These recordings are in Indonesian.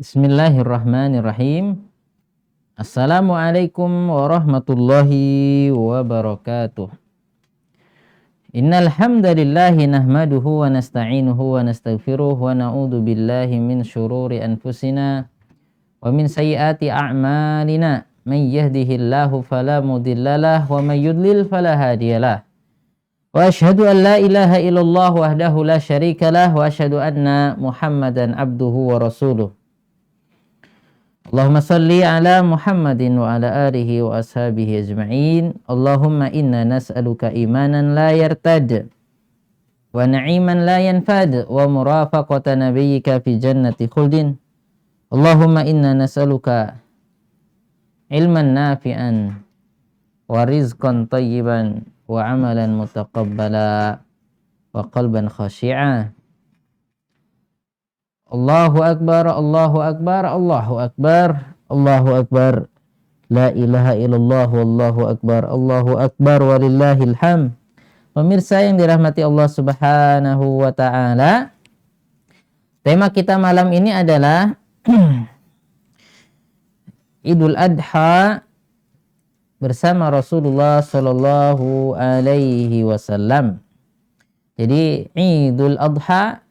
Bismillahirrahmanirrahim. Assalamualaikum warahmatullahi wabarakatuh. Innal hamdalillahi nahmaduhu wa nasta'inuhu wa nastaghfiruh wa na'udzu billahi min syururi anfusina wa min sayyiati a'malina. Man yahdihillahu fala mudhillalah wa man yudlil fala hadiyalah. Wa asyhadu an la ilaha illallah wahdahu la syarikalah wa asyhadu anna Muhammadan abduhu wa rasuluh. Allahumma salli ala Muhammadin wa ala alihi wa ashabihi ajma'in. Allahumma inna nas'aluka imanan la yartad wa na'iman la yanfad wa murafaqata nabiyyika fi jannati khuldin. Allahumma inna nas'aluka ilman nafi'an wa rizqan tayyiban wa amalan mutaqabbala wa qalban khashi'a. Allahu akbar, Allahu akbar, Allahu akbar, Allahu akbar. La ilaha illallah, wallahu akbar, Allahu akbar, walillahil hamd. Pemirsa yang dirahmati Allah Subhanahu wa taala, tema kita malam ini adalah Idul Adha bersama Rasulullah sallallahu alaihi wasallam. Jadi Idul Adha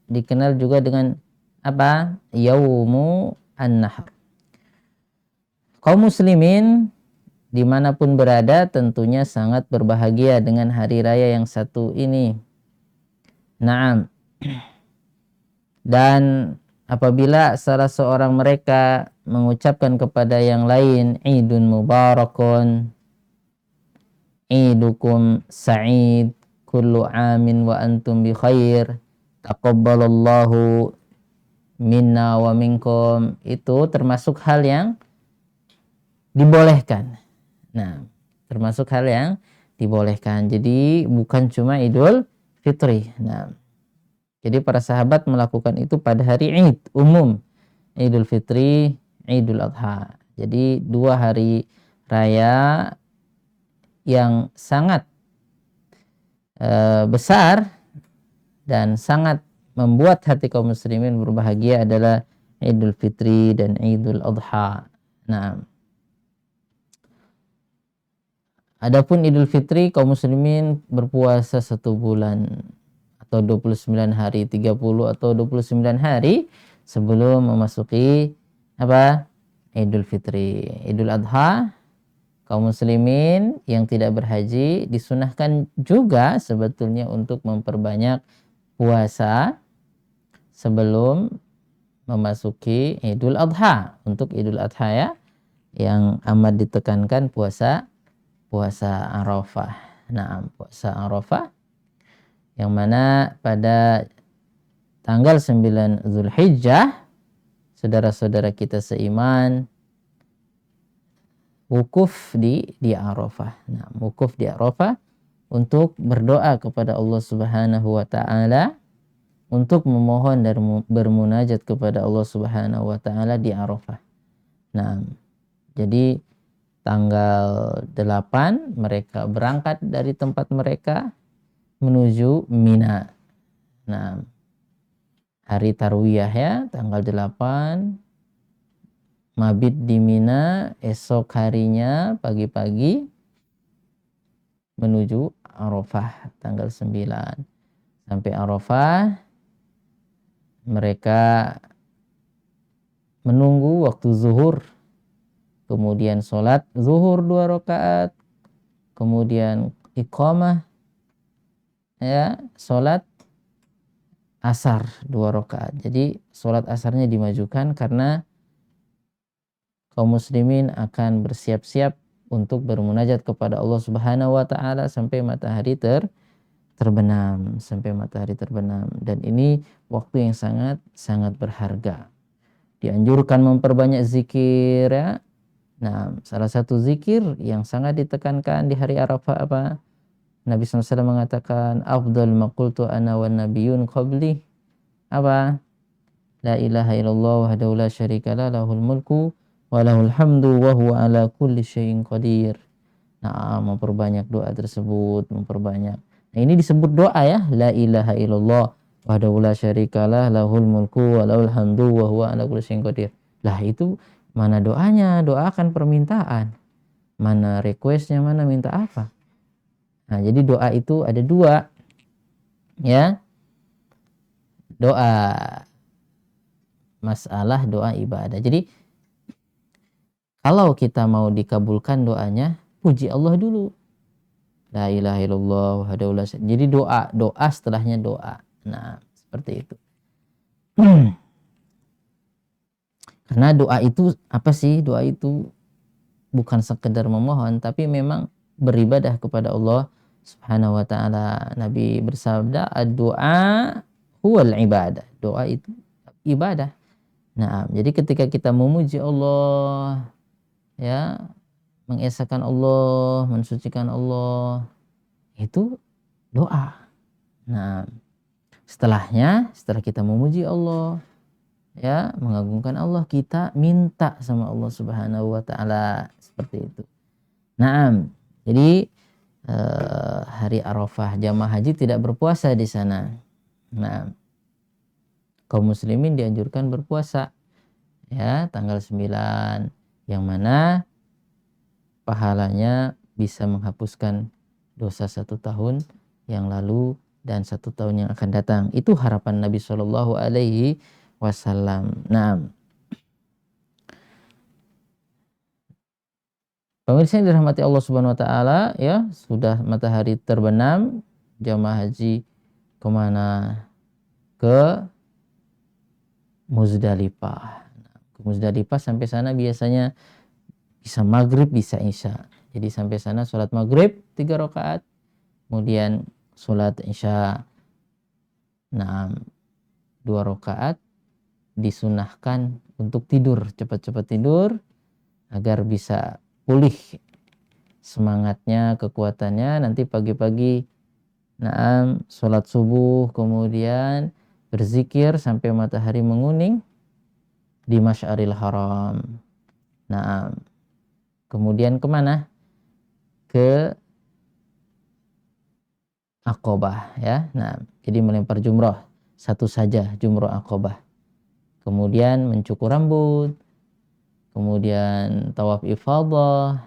dikenal juga dengan apa? Yaumu An-Nahr. Kaum muslimin dimanapun berada tentunya sangat berbahagia dengan hari raya yang satu ini. Naam. Dan apabila salah seorang mereka mengucapkan kepada yang lain, Idun Mubarakun, Idukum Sa'id, kullu amin wa antum bi khair, taqabbalallahu minna wa minkum, itu termasuk hal yang dibolehkan. Nah, termasuk hal yang dibolehkan. Jadi bukan cuma Idul Fitri. Nah, jadi para sahabat melakukan itu pada hari Id umum, Idul Fitri, Idul Adha. Jadi dua hari raya yang sangat besar dan sangat membuat hati kaum muslimin berbahagia adalah Idul Fitri dan Idul Adha. Nah, adapun Idul Fitri, kaum muslimin berpuasa 1 bulan atau 29 hari, 30 atau 29 hari sebelum memasuki apa? Idul Fitri. Idul Adha, kaum muslimin yang tidak berhaji disunahkan juga sebetulnya untuk memperbanyak puasa sebelum memasuki Idul Adha. Untuk Idul Adha ya, yang amat ditekankan puasa Arafah. Nah, puasa Arafah yang mana pada tanggal 9 Zulhijjah saudara-saudara kita seiman wukuf di Arafah. Nah, wukuf di Arafah untuk berdoa kepada Allah Subhanahu wa taala, untuk memohon dan bermunajat kepada Allah Subhanahu wa taala di Arafah. Nah, jadi tanggal 8 mereka berangkat dari tempat mereka menuju Mina. Nah, hari Tarwiyah ya, tanggal 8 mabit di Mina, esok harinya pagi-pagi menuju Arafah tanggal 9. Sampai Arafah mereka menunggu waktu zuhur, kemudian sholat zuhur 2 rakaat, kemudian iqamah ya, sholat asar 2 rakaat. Jadi sholat asarnya dimajukan karena kaum muslimin akan bersiap-siap untuk bermunajat kepada Allah Subhanahu wa taala sampai matahari terbenam, dan ini waktu yang sangat berharga. Dianjurkan memperbanyak zikir ya. Nah, salah satu zikir yang sangat ditekankan di hari Arafah apa? Nabi SAW mengatakan, afdal ma qultu ana wan nabiyyun qabli, apa? La ilaha illallah wahdahu la syarikalah, lahul mulku wa lahul hamdu wa huwa ala kulli syai'in qadir. Nah, memperbanyak doa tersebut, memperbanyak. Nah, ini disebut doa ya, la ilaha illallah. wahdahu la syarikalah lahul mulku wa lahul hamdu wa huwa ala kulli syai'in qadir. Lah itu mana doanya? Doakan permintaan. Mana requestnya, mana minta apa? Nah, jadi doa itu ada dua, ya. Doa masalah, doa ibadah. Jadi kalau kita mau dikabulkan doanya, puji Allah dulu. La ilaha illallah wahdahu la syarika. Jadi doa setelahnya doa. Nah, seperti itu. Karena doa itu apa sih? Doa itu bukan sekedar memohon, tapi memang beribadah kepada Allah Subhanahu wa taala. Nabi bersabda, "Ad-du'a huwal ibadah." Doa itu ibadah. Nah, jadi ketika kita memuji Allah, ya, mengesahkan Allah, mensucikan Allah, itu doa. Nah, setelah kita memuji Allah, ya, mengagungkan Allah, kita minta sama Allah Subhanahu wa taala, seperti itu. Nah, jadi hari Arafah jamaah haji tidak berpuasa di sana. Nah, kaum muslimin dianjurkan berpuasa, ya, tanggal 9, yang mana pahalanya bisa menghapuskan dosa 1 tahun yang lalu dan 1 tahun yang akan datang. Itu harapan Nabi Shallallahu Alaihi Wasallam. Nah, pemirsa yang dirahmati Allah Subhanahu Wa Taala, ya, sudah matahari terbenam, jamaah haji kemana? Ke Muzdalifah. Ke Muzdalifah, sampai sana biasanya bisa maghrib, bisa isya. Jadi sampai sana sholat maghrib 3 rakaat, kemudian sholat isya 2 rakaat, disunahkan untuk tidur, cepat-cepat tidur agar bisa pulih semangatnya, kekuatannya. Nanti pagi-pagi sholat subuh, kemudian berzikir sampai matahari menguning di Masy'aril Haram. Kemudian kemana? Ke Aqabah, ya. Jadi melempar jumroh, satu saja jumroh Aqabah. Kemudian mencukur rambut, kemudian tawaf ifadah,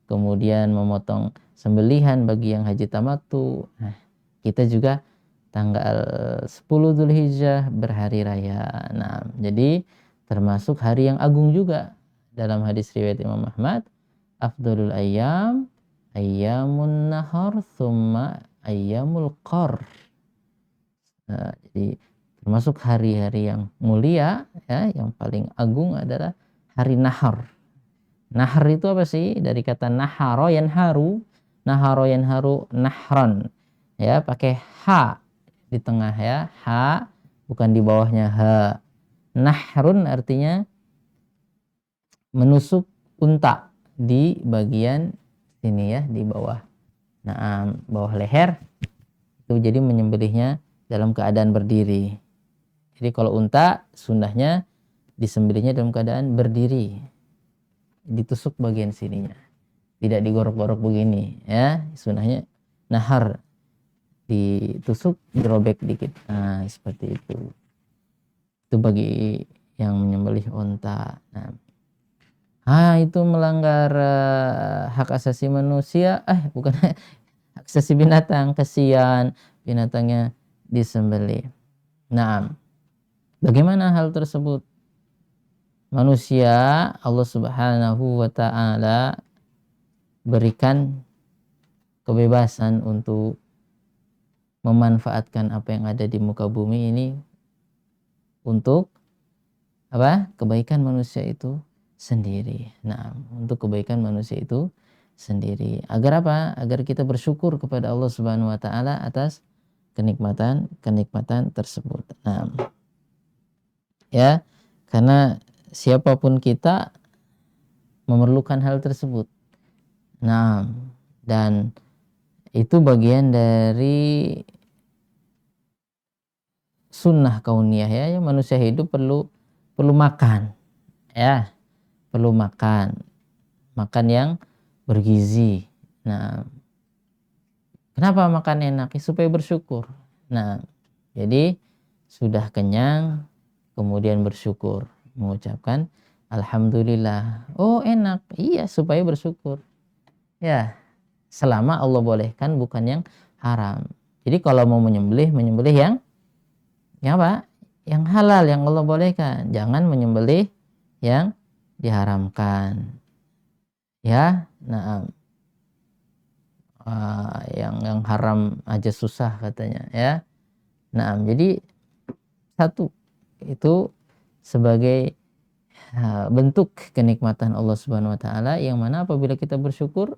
kemudian memotong sembelihan bagi yang haji tamattu. Nah, kita juga tanggal 10 Dzulhijjah berhari raya. Nah, jadi termasuk hari yang agung juga. Dalam hadis riwayat Imam Ahmad, afdalul ayyam ayyamun nahar thumma ayyamul qar. Nah, jadi termasuk hari-hari yang mulia, ya, yang paling agung adalah hari nahar. Nahar itu apa sih? Dari kata naharo yanharu, naharo yanharu nahran. Ya, pakai ha di tengah, ya. Ha, bukan di bawahnya ha. Nahrun artinya menusuk unta di bagian sini, ya, di bawah. Nah, bawah leher itu, jadi menyembelihnya dalam keadaan berdiri. Jadi kalau unta sunnahnya disembelihnya dalam keadaan berdiri, ditusuk bagian sininya, tidak digorok-gorok begini, ya. Sunnahnya nahar, ditusuk, dirobek dikit. Nah, seperti itu. Itu bagi yang menyembelih unta. Itu melanggar hak asasi manusia. Bukan hak asasi binatang, kesian binatangnya disembelih. Nah, bagaimana hal tersebut? Manusia Allah Subhanahu wa taala berikan kebebasan untuk memanfaatkan apa yang ada di muka bumi ini untuk apa? Kebaikan manusia itu sendiri. Nah, untuk kebaikan manusia itu sendiri. Agar apa? Agar kita bersyukur kepada Allah Subhanahu wa taala atas kenikmatan tersebut. Nah, ya, karena siapapun kita memerlukan hal tersebut. Nah, dan itu bagian dari sunnah kauniyah, ya, manusia hidup perlu makan, ya, perlu makan yang bergizi. Nah, kenapa makan enak? Supaya bersyukur. Nah, Jadi sudah kenyang, kemudian bersyukur, mengucapkan alhamdulillah. Oh enak, iya supaya bersyukur. Ya, selama Allah bolehkan bukan yang haram. Jadi kalau mau menyembelih yang apa? Yang halal, yang Allah bolehkan. Jangan menyembelih yang diharamkan. Ya, nah, yang haram aja susah katanya ya. Nah, jadi satu itu sebagai bentuk kenikmatan Allah Subhanahu wa taala yang mana apabila kita bersyukur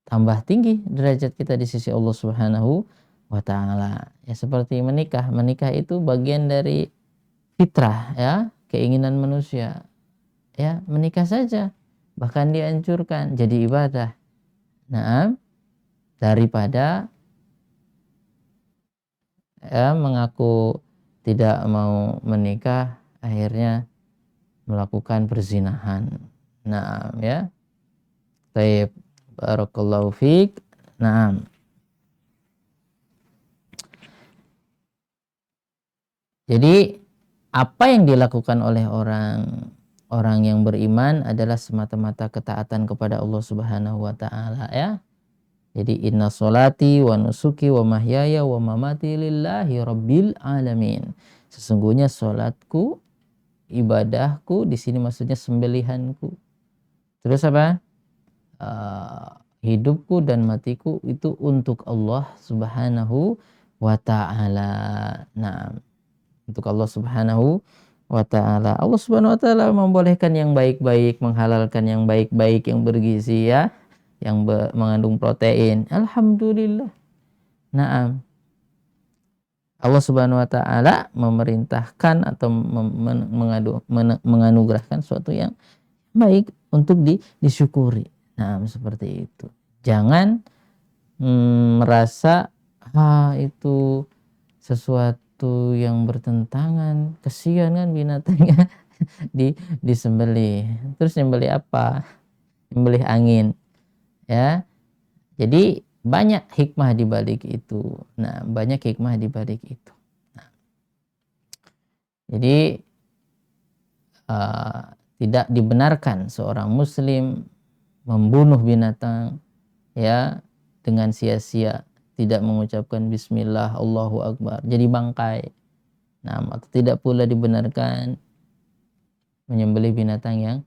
tambah tinggi derajat kita di sisi Allah Subhanahu wa taala. Ya seperti menikah. Menikah itu bagian dari fitrah ya, keinginan manusia. Ya, menikah saja bahkan dianjurkan jadi ibadah. Nah, daripada ya mengaku tidak mau menikah akhirnya melakukan perzinahan. Nah, ya. Baik, barakallahu fiik. Nah, jadi apa yang dilakukan oleh orang yang beriman adalah semata-mata ketaatan kepada Allah Subhanahu wa taala ya. Jadi inna solati wa nusuki wa mahyaya wa mamati lillahi rabbil alamin. Sesungguhnya solatku, ibadahku, di sini maksudnya sembelihanku. Terus apa? Hidupku dan matiku itu untuk Allah Subhanahu wa taala. Nah, untuk Allah Subhanahu wa taala. Allah Subhanahu wa taala membolehkan yang baik-baik, menghalalkan yang baik-baik yang bergizi ya, yang mengandung protein. Alhamdulillah. Naam. Allah Subhanahu wa taala memerintahkan atau menganugerahkan sesuatu yang baik untuk disyukuri. Nah, seperti itu. Jangan merasa itu sesuatu yang bertentangan, kesian kan binatangnya disembelih. Terus nyembelih apa? Nyembelih angin. Ya. Jadi banyak hikmah di balik itu. Nah, banyak hikmah di balik itu. Nah, jadi tidak dibenarkan seorang muslim membunuh binatang ya dengan sia-sia, tidak mengucapkan bismillah Allahu akbar jadi bangkai. Nah, atau tidak pula dibenarkan menyembelih binatang yang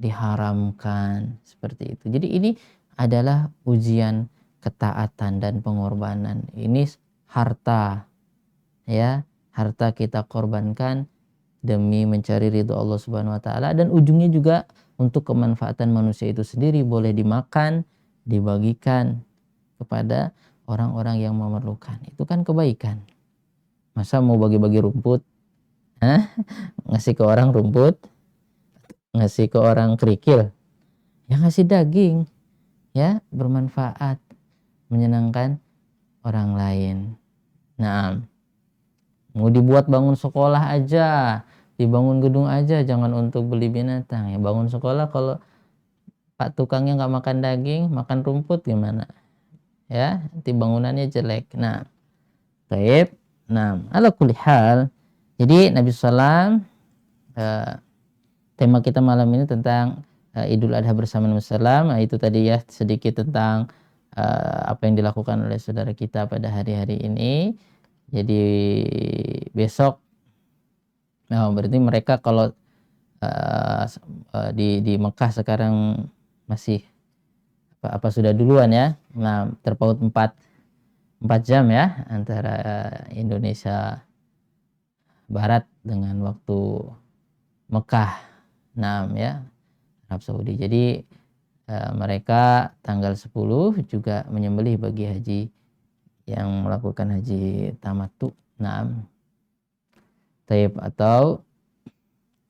diharamkan seperti itu. Jadi ini adalah ujian ketaatan dan pengorbanan. Ini harta ya, harta kita korbankan demi mencari ridho Allah Subhanahu wa taala, dan ujungnya juga untuk kemanfaatan manusia itu sendiri, boleh dimakan, dibagikan kepada orang-orang yang memerlukan. Itu kan kebaikan. Masa mau bagi-bagi rumput? Hah? Ngasih ke orang rumput? Ngasih ke orang kerikil? Ya ngasih daging. Ya, bermanfaat, menyenangkan orang lain. Nah, mau dibuat bangun sekolah aja, dibangun gedung aja, jangan untuk beli binatang ya. Bangun sekolah kalau pak tukangnya nggak makan daging, makan rumput gimana? Ya, nanti bangunannya jelek. Nah, baik. Nah, ala kulli hal. Jadi Nabi Sallam, tema kita malam ini tentang Idul Adha bersama Nabi Sallam. Nah, itu tadi ya sedikit tentang apa yang dilakukan oleh saudara kita pada hari-hari ini. Jadi besok, nah, berarti mereka kalau di Mekah sekarang masih apa sudah duluan ya. Nah, terpaut 4 jam ya antara Indonesia Barat dengan waktu Mekah. Nah, ya, Arab Saudi. Jadi mereka tanggal 10 juga menyembelih bagi haji yang melakukan haji tamattu. Nah, taib atau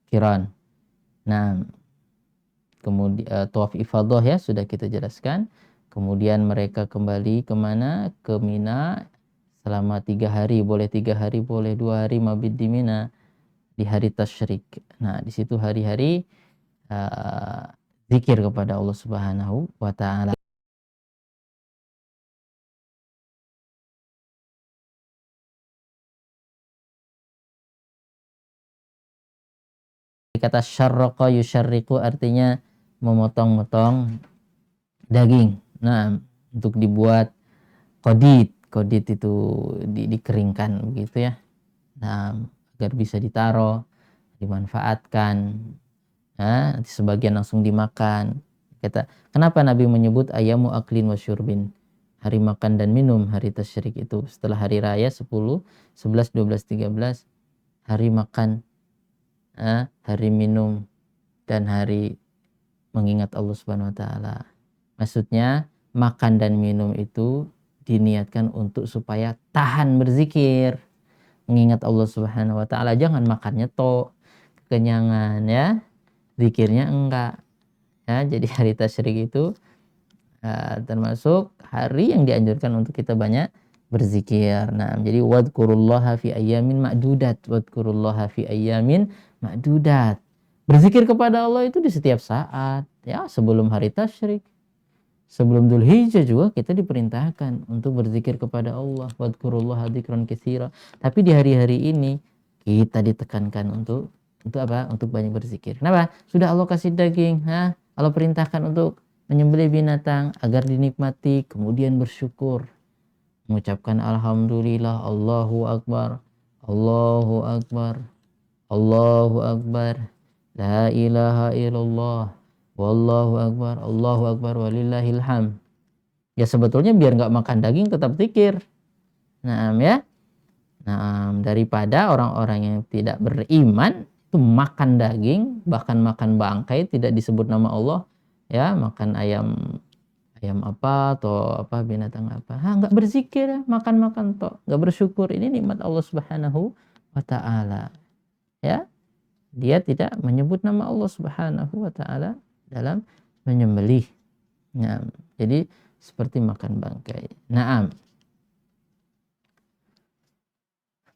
kiran. Nah, kemudian tawaf ifadah ya sudah kita jelaskan. Kemudian mereka kembali kemana? Ke Mina selama 3 hari. Boleh 3 hari, boleh 2 hari mabit di Mina di hari tasyrik. Nah, di situ hari-hari zikir kepada Allah Subhanahu wa taala. Kata syarraqa yusyarriqu artinya memotong-motong daging. Nah, untuk dibuat qadid. Qadid itu dikeringkan begitu ya. Nah, agar bisa ditaruh, dimanfaatkan. Nah, nanti sebagian langsung dimakan. Kenapa Nabi menyebut ayamu aklin wa syurbin? Hari makan dan minum, hari tasyrik itu. Setelah hari raya 10, 11, 12, 13, hari makan, hari minum, dan hari mengingat Allah Subhanahu wa taala. Maksudnya makan dan minum itu diniatkan untuk supaya tahan berzikir, mengingat Allah Subhanahu wa taala. Jangan makannya kekenyangan ya. Zikirnya enggak. Ya, jadi hari tasyrik itu termasuk hari yang dianjurkan untuk kita banyak berzikir. Nah, jadi wadkurullaha fi ayyamin ma'dudat. Wadkurullaha fi ayyamin ma'dudat. Berzikir kepada Allah itu di setiap saat. Ya, sebelum hari tasyrik. Sebelum Dzulhijjah juga kita diperintahkan untuk berzikir kepada Allah. Wadkurullaha dzikran katsira. Tapi di hari-hari ini kita ditekankan untuk apa? Untuk banyak berzikir. Kenapa? Sudah Allah kasih daging, Allah perintahkan untuk menyembelih binatang agar dinikmati, kemudian bersyukur, mengucapkan alhamdulillah, Allahu akbar, Allahu akbar, Allahu akbar, la ilaha illallah, wallahu akbar, Allahu akbar, walillahil hamd. Ya sebetulnya biar nggak makan daging tetap zikir. Nah, ya. Nah, daripada orang-orang yang tidak beriman itu makan daging, bahkan makan bangkai tidak disebut nama Allah, ya, makan ayam apa atau apa binatang apa. Nggak berzikir ya, makan-makan toh, nggak bersyukur. Ini nikmat Allah Subhanahu wa taala. Ya. Dia tidak menyebut nama Allah Subhanahu wa taala dalam menyembelih. Nah, jadi seperti makan bangkai. Naam.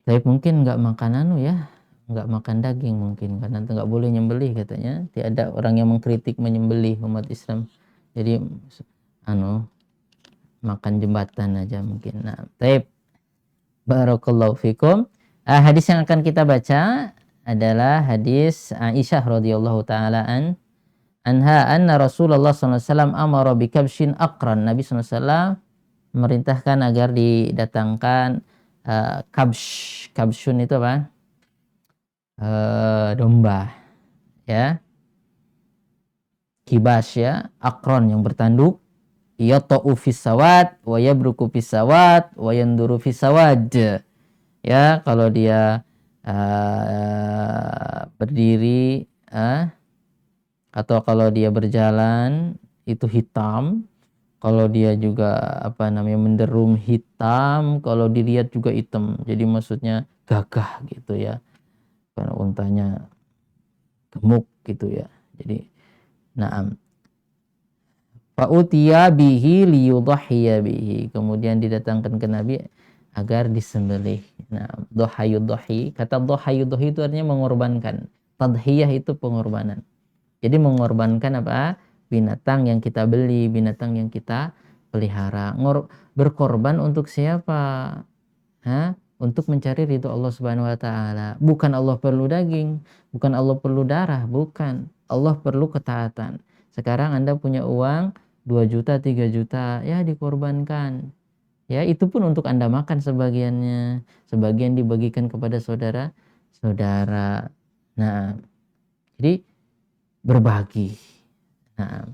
Tapi mungkin nggak makan ya, nggak makan daging mungkin karena nggak boleh nyembelih katanya. Tiada orang yang mengkritik menyembelih umat Islam. Jadi makan jembatan aja mungkin. Nah, taib. Barakallahu fikum. Hadis yang akan kita baca adalah hadis Aisyah radhiyallahu taala anha anna Rasulullah sallallahu alaihi wasallam amara bi kabshin aqran. Nabi sallallahu alaihi wasallam memerintahkan agar didatangkan kabshun itu apa? Domba ya. Kibas ya, akron yang bertanduk, yata'u fis sawad wa yabruku fis sawad wa yanduru fis sawad. Ya, kalau dia berdiri atau kalau dia berjalan itu hitam, kalau dia juga menderum hitam, kalau dilihat juga hitam. Jadi maksudnya gagah gitu ya. Karena untanya gemuk gitu ya. Jadi na'am. Fa'utiya bihi liyudhhiya bihi. Kemudian didatangkan ke Nabi agar disembelih. Nah, dohayudhi. Kata dohayudhi itu artinya mengorbankan. Tadhiyah itu pengorbanan. Jadi mengorbankan apa? Binatang yang kita beli, binatang yang kita pelihara. Berkorban untuk siapa? Untuk mencari ridho Allah Subhanahu wa taala. Bukan Allah perlu daging, bukan Allah perlu darah, bukan. Allah perlu ketaatan. Sekarang Anda punya uang 2 juta, 3 juta, ya dikorbankan. Ya, itu pun untuk Anda makan sebagiannya, sebagian dibagikan kepada saudara-saudara. Nah, jadi berbagi. Nah,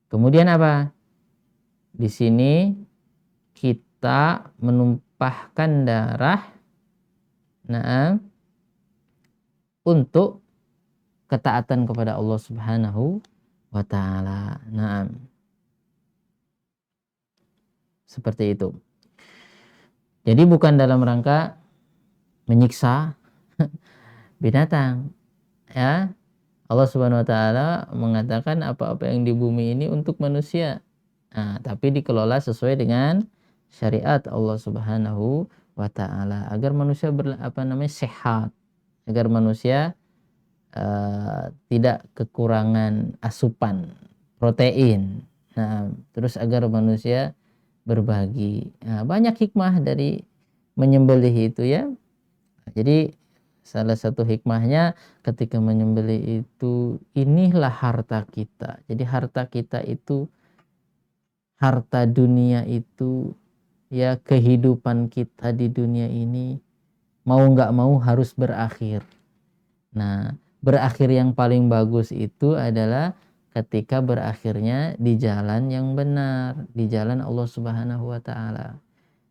kemudian apa? Di sini kita menumpahkan darah, untuk ketaatan kepada Allah Subhanahu wa taala. Seperti itu. Jadi bukan dalam rangka menyiksa binatang. Ya. Allah Subhanahu wa taala mengatakan apa-apa yang di bumi ini untuk manusia. Tapi dikelola sesuai dengan syariat Allah Subhanahu wa taala agar manusia sehat, agar manusia tidak kekurangan asupan protein. Terus agar manusia berbagi. Banyak hikmah dari menyembelih itu ya. Jadi Salah satu hikmahnya ketika menyembelih itu, inilah harta kita. Jadi harta kita itu, harta dunia itu, ya kehidupan kita di dunia ini mau nggak mau harus berakhir. Nah, berakhir yang paling bagus itu adalah ketika berakhirnya di jalan yang benar, di jalan Allah Subhanahu wa taala.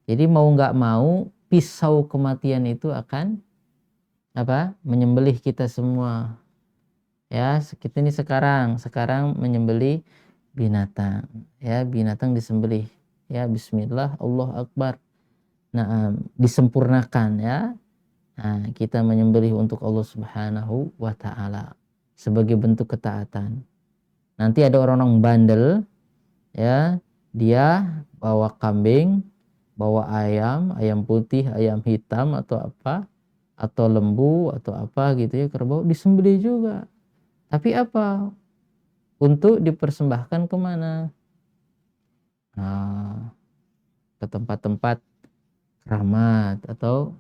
Jadi mau nggak mau pisau kematian itu akan menyembelih kita semua. Ya, kita ini sekarang menyembelih binatang. Ya, binatang disembelih. Ya, bismillah, Allah Akbar. Nah, disempurnakan ya. Nah, kita menyembelih untuk Allah Subhanahu wa taala sebagai bentuk ketaatan. Nanti ada orang-orang bandel ya, dia bawa kambing, bawa ayam putih, ayam hitam atau apa, atau lembu atau apa gitu ya, kerbau, disembelih juga. Tapi apa? Untuk dipersembahkan kemana? Nah, ke tempat-tempat keramat atau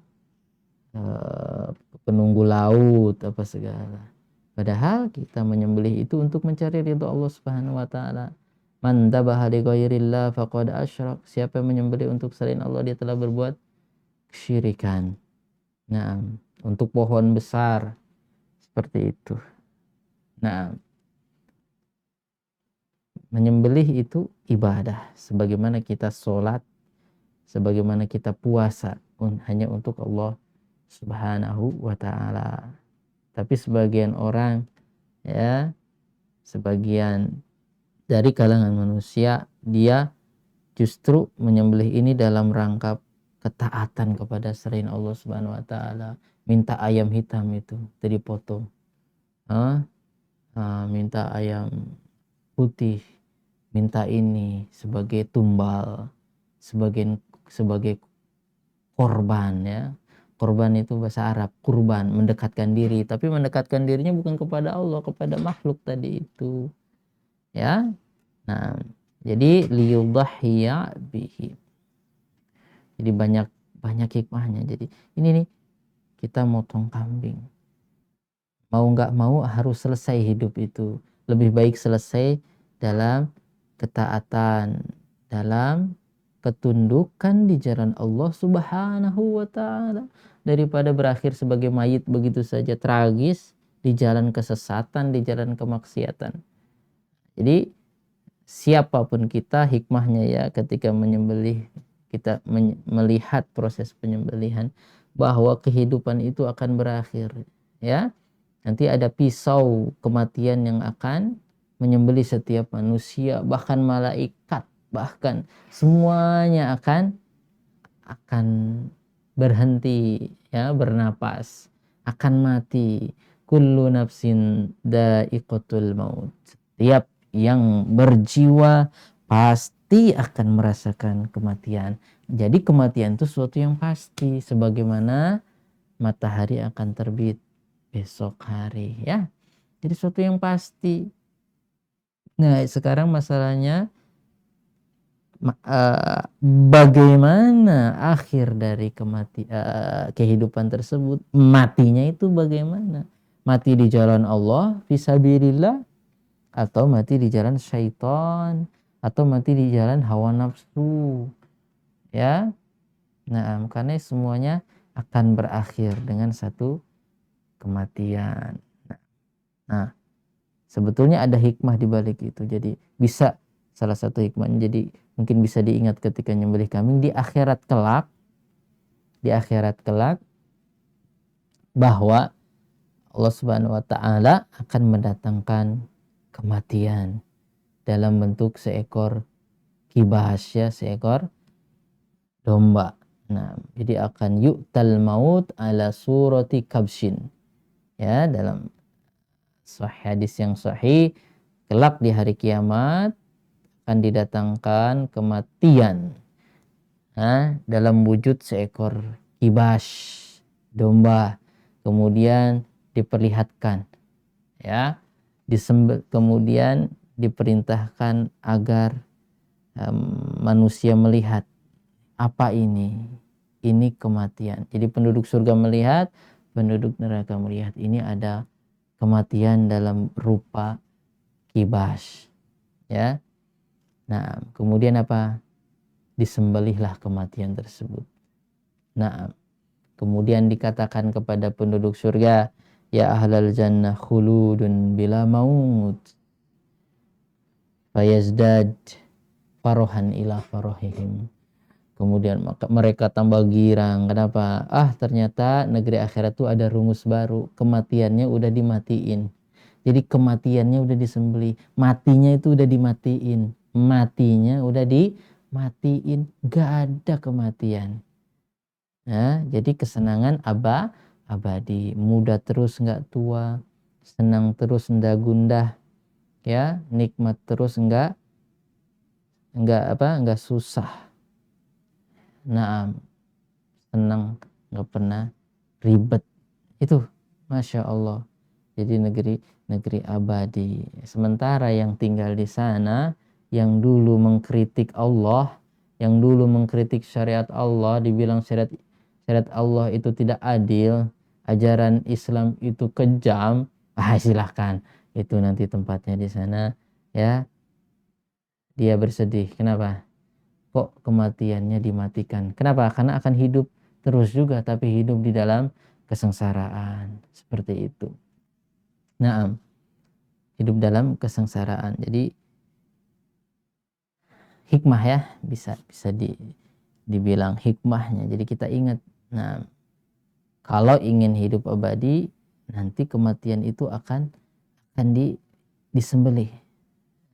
penunggu laut apa segala. Padahal kita menyembelih itu untuk mencari ridho Allah Subhanahu wa taala. Man dzabaha li ghairillah faqad asyrak. Siapa yang menyembelih untuk selain Allah, dia telah berbuat kesyirikan. Nah, untuk pohon besar seperti itu. Nah, menyembelih itu ibadah, sebagaimana kita sholat, sebagaimana kita puasa, hanya untuk Allah Subhanahu wa taala. Tapi sebagian orang ya, sebagian dari kalangan manusia, dia justru menyembelih ini dalam rangka ketaatan kepada selain Allah Subhanahu wa taala. Minta ayam hitam itu dipotong. Minta ayam putih, minta ini sebagai tumbal, sebagai korban ya. Korban itu bahasa Arab, kurban, mendekatkan diri. Tapi mendekatkan dirinya bukan kepada Allah, kepada makhluk tadi itu. Ya. Nah, jadi liyudhhiya bihi. Jadi banyak hikmahnya. Jadi ini nih, kita motong kambing. Mau nggak mau harus selesai hidup itu. Lebih baik selesai dalam ketaatan, dalam ketundukan di jalan Allah Subhanahu wa taala, daripada berakhir sebagai mayit begitu saja tragis di jalan kesesatan, di jalan kemaksiatan. Jadi siapapun kita, hikmahnya ya ketika menyembelih, kita melihat proses penyembelihan bahwa kehidupan itu akan berakhir ya. Nanti ada pisau kematian yang akan menyembelih setiap manusia, bahkan malaikat, bahkan semuanya akan berhenti ya, bernapas, akan mati. Kullu nafsin dha'iqatul maut. Setiap yang berjiwa pasti akan merasakan kematian. Jadi kematian itu sesuatu yang pasti, sebagaimana matahari akan terbit besok hari ya. Jadi sesuatu yang pasti. Nah, sekarang masalahnya bagaimana akhir dari kehidupan tersebut, matinya itu bagaimana? Mati di jalan Allah fisabilillah, atau mati di jalan syaitan, atau mati di jalan hawa nafsu ya. Nah, karena semuanya akan berakhir dengan satu kematian. Nah, sebetulnya ada hikmah di balik itu. Jadi bisa, salah satu hikmahnya, jadi mungkin bisa diingat ketika nyembelih kambing di akhirat kelak, bahwa Allah Subhanahu wa taala akan mendatangkan kematian dalam bentuk seekor kibas ya, seekor domba. Nah, jadi akan yu'tal maut ala surati kabshin ya, dalam hadis yang sahih, kelak di hari kiamat akan didatangkan kematian dalam wujud seekor kibas, domba, kemudian diperlihatkan ya, kemudian diperintahkan agar manusia melihat apa ini kematian. Jadi penduduk surga melihat, penduduk neraka melihat ini ada kematian dalam rupa kibas, ya. Nah, kemudian apa? Disembelihlah kematian tersebut. Nah, kemudian dikatakan kepada penduduk surga, ya ahlal jannah khuludun bila maut fayazdad farohan ila farohihim. Kemudian mereka tambah girang. Kenapa? Ternyata negeri akhirat itu ada rumus baru. Kematiannya udah dimatiin. Jadi kematiannya udah disembelih. Matinya itu udah dimatiin. Matinya udah dimatiin. Gak ada kematian. Nah, jadi kesenangan abadi. Muda terus gak tua. Senang terus ndak gundah. Ya, nikmat terus enggak susah. Nah, senang, nggak pernah ribet. Itu Masya Allah. Jadi negeri abadi. Sementara yang tinggal di sana, yang dulu mengkritik Allah, yang dulu mengkritik syariat Allah, dibilang syariat Allah itu tidak adil, ajaran Islam itu kejam, silahkan. Itu nanti tempatnya di sana, ya. Dia bersedih. Kenapa? Kok kematiannya dimatikan? Kenapa? Karena akan hidup terus juga, tapi hidup di dalam kesengsaraan. Seperti itu. Nah, hidup dalam kesengsaraan. Jadi hikmah, ya, bisa dibilang hikmahnya. Jadi kita ingat, nah, kalau ingin hidup abadi, nanti kematian itu akan disembelih.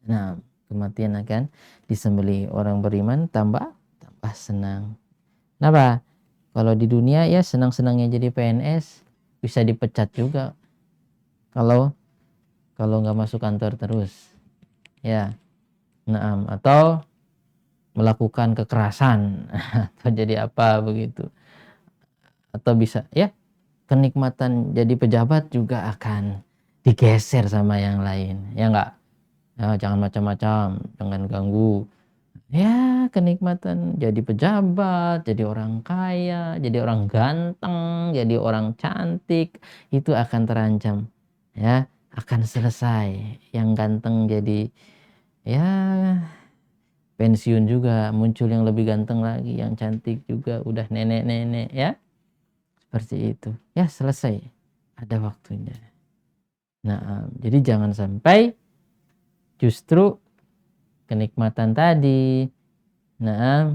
Nah, kematian akan disembelih. Orang beriman tambah senang. Kenapa? Kalau di dunia ya senang-senangnya jadi PNS, bisa dipecat juga kalau nggak masuk kantor terus, ya. Nah, atau melakukan kekerasan atau jadi apa begitu, atau bisa ya kenikmatan jadi pejabat juga akan digeser sama yang lain, ya nggak? Ya, jangan macam-macam, jangan ganggu. Ya, kenikmatan jadi pejabat, jadi orang kaya, jadi orang ganteng, jadi orang cantik, itu akan terancam. Ya, akan selesai. Yang ganteng jadi ya pensiun juga, muncul yang lebih ganteng lagi, yang cantik juga udah nenek-nenek, ya. Seperti itu. Ya, selesai. Ada waktunya. Nah, jadi jangan sampai justru kenikmatan tadi, nah,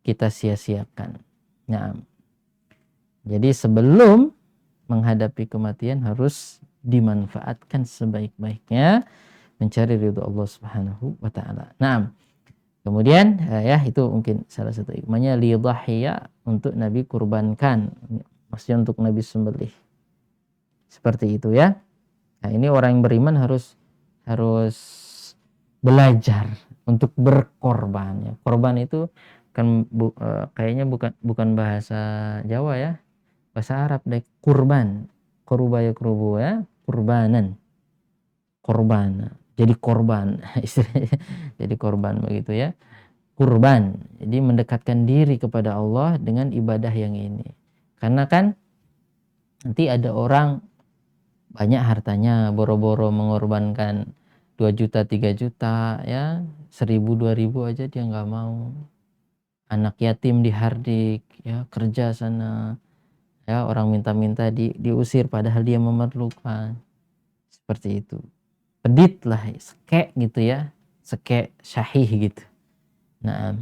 kita sia-siakan. Nah, jadi sebelum menghadapi kematian harus dimanfaatkan sebaik-baiknya, mencari ridho Allah Subhanahu wa taala. Nah, kemudian ya itu mungkin salah satu hikmahnya, lidhahiyya, untuk Nabi kurbankan, maksudnya untuk Nabi sembelih. Seperti itu, ya. Nah, ini orang yang beriman harus belajar untuk berkorban, ya. Korban itu kan kayaknya bukan bahasa Jawa, ya. Bahasa Arab deh, kurban. Kurba ya kurubu, ya, kurbanan. Korban. Jadi korban. Jadi korban begitu, ya. Kurban. Jadi mendekatkan diri kepada Allah dengan ibadah yang ini. Karena kan nanti ada orang banyak hartanya, boro-boro mengorbankan 2 juta, 3 juta, ya, 1.000, 2.000 aja dia nggak mau. Anak yatim dihardik, ya, kerja sana, ya, orang minta-minta diusir padahal dia memerlukan. Seperti itu. Pedit lah, sekek gitu, ya, sekek syahih gitu. Nah,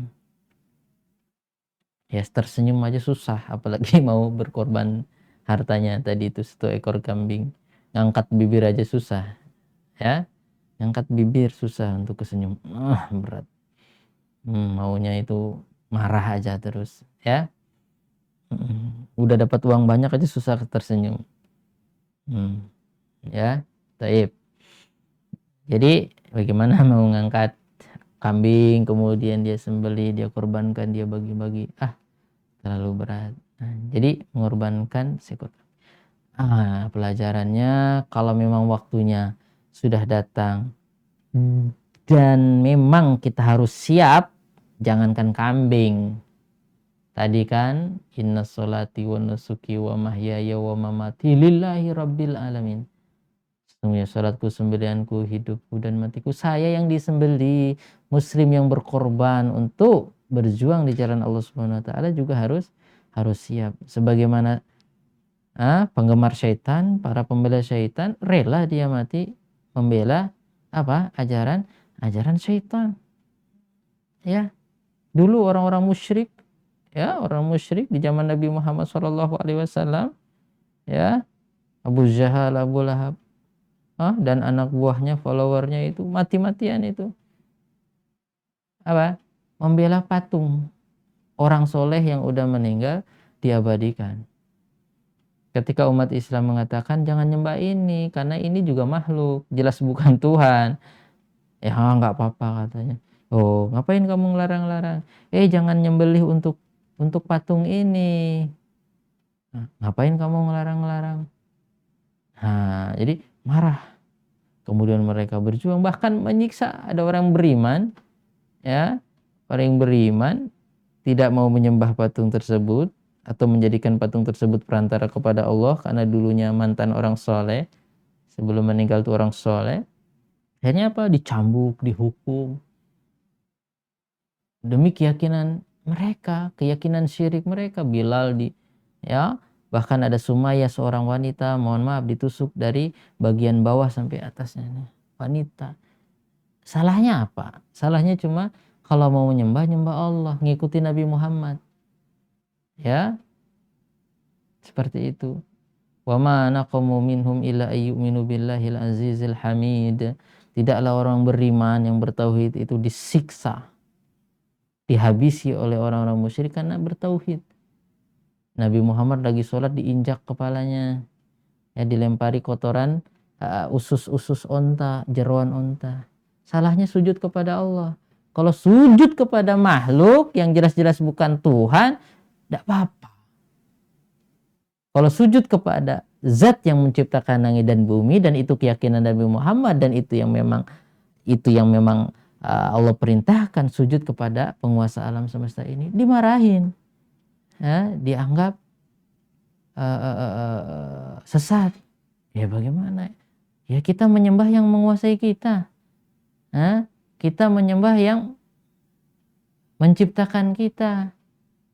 ya tersenyum aja susah, apalagi mau berkorban hartanya tadi itu 1 ekor kambing. Ngangkat bibir aja susah, ya. Ngangkat bibir susah untuk kesenyum. Berat. Maunya itu marah aja terus, ya. Udah dapat uang banyak aja susah tersenyum. Ya, taib. Jadi bagaimana mau ngangkat kambing, kemudian dia sembelih, dia korbankan, dia bagi-bagi, terlalu berat. Nah, jadi mengorbankan seekor. Pelajarannya, kalau memang waktunya sudah datang dan memang kita harus siap, jangankan kambing, Tadi kan inna sholati wa nusuki wa mahyaya wa mamati lillahi rabbil alamin. Sesungguhnya salatku, sembelihanku, hidupku dan matiku saya yang disembelih. Muslim yang berkorban untuk berjuang di jalan Allah Subhanahu wa taala juga harus siap. Sebagaimana penggemar syaitan, para pembela syaitan rela dia mati membela ajaran syaitan. Ya, dulu orang-orang musyrik, orang musyrik di zaman Nabi Muhammad SAW, ya, Abu Jahal, Abu Lahab, dan anak buahnya, followernya itu mati-matian itu membela patung orang soleh yang udah meninggal diabadikan. Ketika umat Islam mengatakan jangan nyembah ini karena ini juga makhluk, jelas bukan Tuhan. Ya nggak apa-apa katanya. Oh, ngapain kamu ngelarang-larang? Jangan nyembelih untuk patung ini. Ngapain kamu ngelarang-larang? Nah, jadi marah. Kemudian mereka berjuang, bahkan menyiksa. Ada orang beriman, orang yang beriman tidak mau menyembah patung tersebut atau menjadikan patung tersebut perantara kepada Allah karena dulunya mantan orang soleh, sebelum meninggal itu orang soleh. Akhirnya dicambuk, dihukum demi keyakinan mereka, keyakinan syirik mereka. Bilal bahkan ada Sumayyah, seorang wanita, mohon maaf, ditusuk dari bagian bawah sampai atasnya, wanita. Salahnya apa? Salahnya cuma kalau mau nyembah Allah, ngikuti Nabi Muhammad. Seperti itu. Wa ma naqamu minhum illa ayyuminu billahil azizil hamid. Tidaklah orang beriman yang bertauhid itu disiksa, dihabisi oleh orang-orang musyrik karena bertauhid. Nabi Muhammad lagi sholat diinjak kepalanya, dilempari kotoran usus-usus onta, jeroan onta. Salahnya sujud kepada Allah. Kalau sujud kepada makhluk yang jelas-jelas bukan Tuhan, tidak apa-apa. Kalau sujud kepada zat yang menciptakan langit dan bumi, dan itu keyakinan Nabi Muhammad, dan itu yang memang Allah perintahkan, sujud kepada penguasa alam semesta ini, dimarahin, dianggap sesat. Ya bagaimana? Ya kita menyembah yang menguasai kita. Kita menyembah yang menciptakan kita.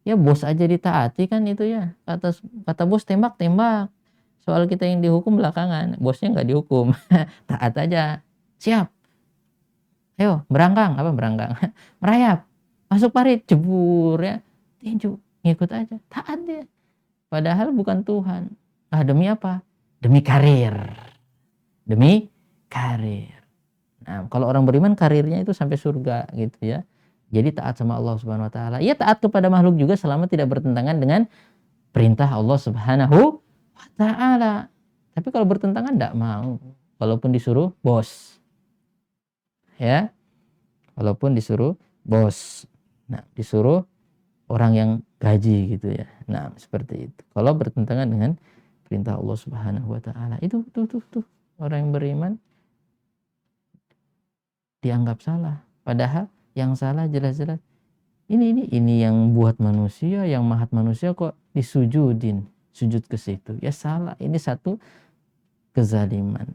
Ya bos aja ditaati kan itu ya. Kata bos tembak. Soal kita yang dihukum belakangan. Bosnya nggak dihukum. Taat aja. Siap. Ayo berangkang. Merayap. Masuk parit. Jebur ya. Tinju. Ngikut aja. Taat dia. Padahal bukan Tuhan. Demi apa? Demi karir. Nah, kalau orang beriman karirnya itu sampai surga gitu ya. Jadi taat sama Allah Subhanahu wa taala. Ya taat kepada makhluk juga selama tidak bertentangan dengan perintah Allah Subhanahu wa taala. Tapi kalau bertentangan enggak mau. Walaupun disuruh bos. Ya. Walaupun disuruh bos. Nah, disuruh orang yang gaji gitu ya. Nah, seperti itu. Kalau bertentangan dengan perintah Allah Subhanahu wa taala, itu orang yang beriman dianggap salah. Padahal yang salah jelas-jelas ini yang buat manusia, yang mahat manusia kok disujudin, sujud ke situ. Ya salah. Ini satu kezaliman.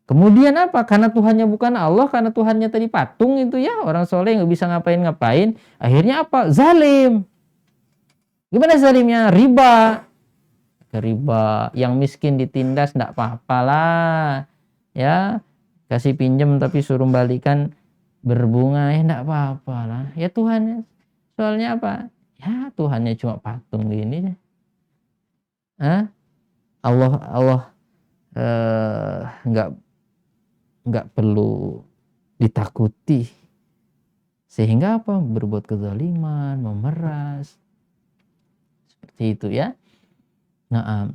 Kemudian apa? Karena Tuhannya bukan Allah, karena Tuhannya tadi patung itu ya, orang soleh nggak bisa ngapain-ngapain. Akhirnya apa? Zalim. Gimana zalimnya? Riba. Yang miskin ditindas, nggak apa-apa lah. Ya, kasih pinjam tapi suruh balikan berbunga, ya enggak apa-apa lah. Ya Tuhannya, soalnya apa? Ya Tuhannya cuma patung gini. Allah enggak perlu ditakuti. Sehingga apa? Berbuat kezaliman, memeras. Seperti itu ya. Nah,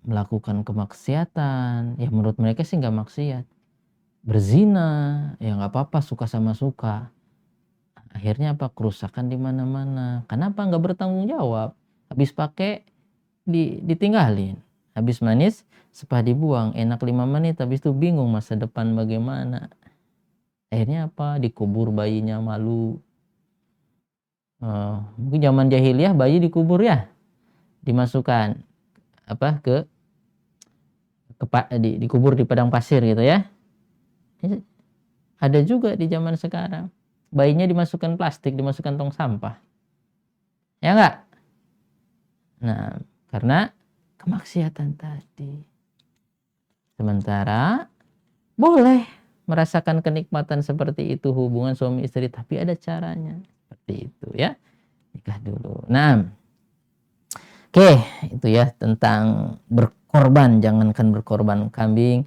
melakukan kemaksiatan, ya menurut mereka sih enggak maksiat. Berzina, ya nggak apa-apa, suka sama suka. Akhirnya apa? Kerusakan di mana-mana. Kenapa nggak bertanggung jawab? Habis pakai ditinggalin. Habis manis sepah dibuang. Enak 5 menit, habis itu bingung masa depan bagaimana. Akhirnya apa? Dikubur bayinya, malu. Mungkin zaman jahiliyah bayi dikubur ya, dimasukkan dikubur di padang pasir gitu ya. Ada juga di zaman sekarang. Bayinya dimasukkan plastik, dimasukkan tong sampah. Ya enggak? Nah, karena kemaksiatan tadi. Sementara boleh merasakan kenikmatan seperti itu hubungan suami istri, tapi ada caranya. Seperti itu ya. Nikah dulu. Nah, oke, itu ya tentang berkorban. Jangankan berkorban kambing.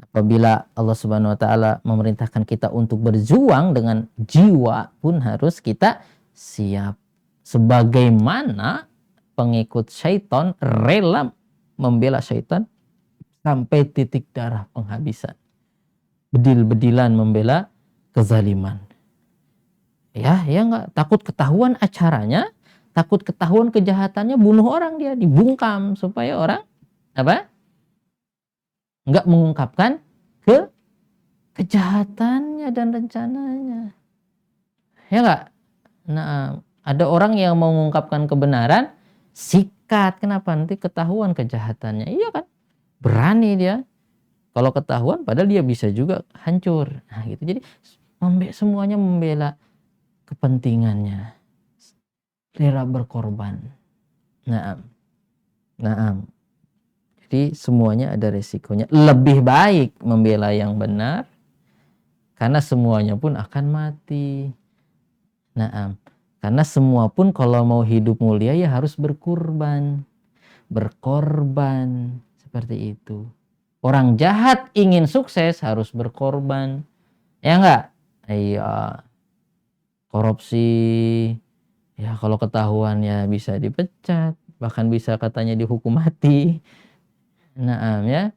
Apabila Allah Subhanahu wa taala memerintahkan kita untuk berjuang dengan jiwa pun harus kita siap. Sebagaimana pengikut syaitan rela membela syaitan sampai titik darah penghabisan. Bedil-bedilan membela kezaliman. Ya enggak, takut ketahuan acaranya, takut ketahuan kejahatannya, bunuh orang dia, dibungkam supaya orang enggak mengungkapkan kejahatannya dan rencananya. Ya enggak? Nah, ada orang yang mau mengungkapkan kebenaran, sikat. Kenapa? Nanti ketahuan kejahatannya. Iya kan? Berani dia. Kalau ketahuan padahal dia bisa juga hancur. Nah, gitu. Jadi semuanya membela kepentingannya. Rela berkorban. Naam. Jadi semuanya ada resikonya. Lebih baik membela yang benar karena semuanya pun akan mati. Naam. Karena semua pun kalau mau hidup mulia ya harus berkorban. Berkorban seperti itu. Orang jahat ingin sukses harus berkorban. Ya enggak? Iya. Korupsi. Ya kalau ketahuan ya bisa dipecat. Bahkan bisa katanya dihukum mati. Nah ya.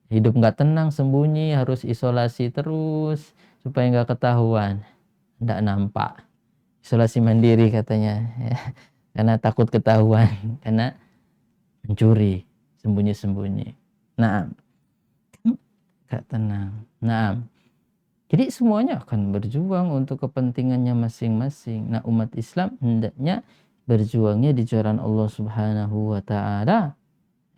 Hidup enggak tenang, sembunyi, harus isolasi terus. Supaya enggak ketahuan. Enggak nampak. Isolasi mandiri katanya. Ya. Karena takut ketahuan. Karena mencuri. Sembunyi-sembunyi. Nah. Enggak tenang. Nah. Jadi semuanya akan berjuang untuk kepentingannya masing-masing. Nah, umat Islam hendaknya berjuangnya di jalan Allah Subhanahu wa taala,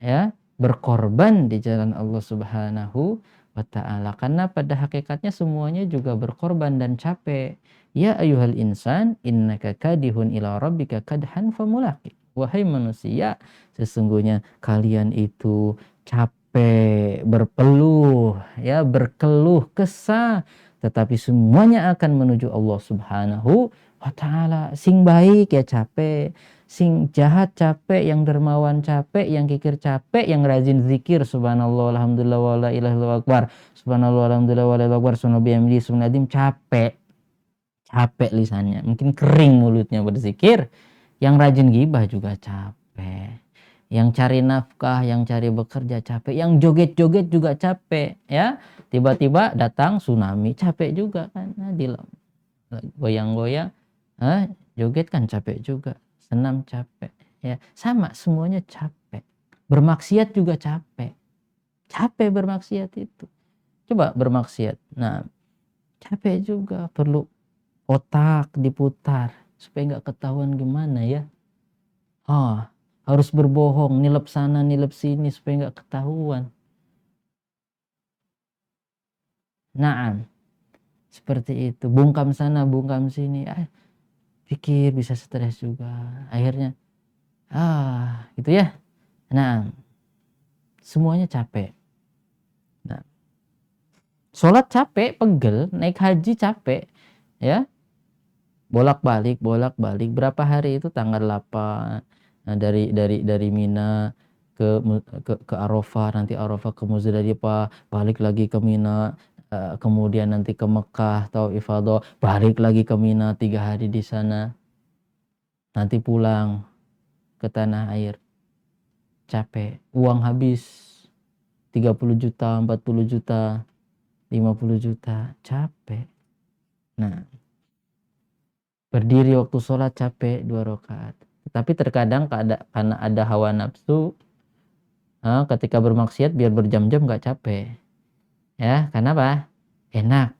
ya, berkorban di jalan Allah Subhanahu wa taala. Karena pada hakikatnya semuanya juga berkorban dan capek. Ya ayyuhal insan innaka kadihun ila rabbika kadhan famulaqi. Wahai manusia, sesungguhnya kalian itu capek, berpeluh, ya, berkeluh kesah, tetapi semuanya akan menuju Allah Subhanahu wa taala. Sing baik ya capek, sing jahat capek, yang dermawan capek, yang kikir capek, yang rajin zikir subhanallah alhamdulillah wala ilaha illallah akbar, subhanallah alhamdulillah wala ilaha akbar, subhanallah capek. Capek lisannya, mungkin kering mulutnya berzikir. Yang rajin gibah juga capek. Yang cari nafkah, yang cari bekerja capek, yang joget-joget juga capek, ya. Tiba-tiba datang tsunami, capek juga kan. Nah, goyang-goyang, joget kan capek juga. Senam capek, ya. Sama, semuanya capek. Bermaksiat juga capek. Capek bermaksiat itu. Coba bermaksiat. Nah, capek juga, perlu otak diputar supaya nggak ketahuan gimana ya. Harus berbohong, nilep sana nilep sini supaya nggak ketahuan. Naam, seperti itu. Bungkam sana bungkam sini, pikir bisa stres juga. Akhirnya gitu ya. Nah, semuanya capek. Nah, sholat capek, pegel, naik haji capek, ya. Bolak-balik berapa hari itu, tanggal 8. Nah, dari Mina ke Arafah, nanti Arafah ke Muzdalifah, balik lagi ke Mina, kemudian nanti ke Mekah atau ifadah, balik lagi ke Mina 3 hari di sana. Nanti pulang ke tanah air. Capek, uang habis 30 juta, 40 juta, 50 juta, capek. Nah, berdiri waktu sholat capek 2 rakaat. Tapi terkadang karena ada hawa nafsu, ketika bermaksiat biar berjam-jam gak capek. Ya, karena apa? Enak.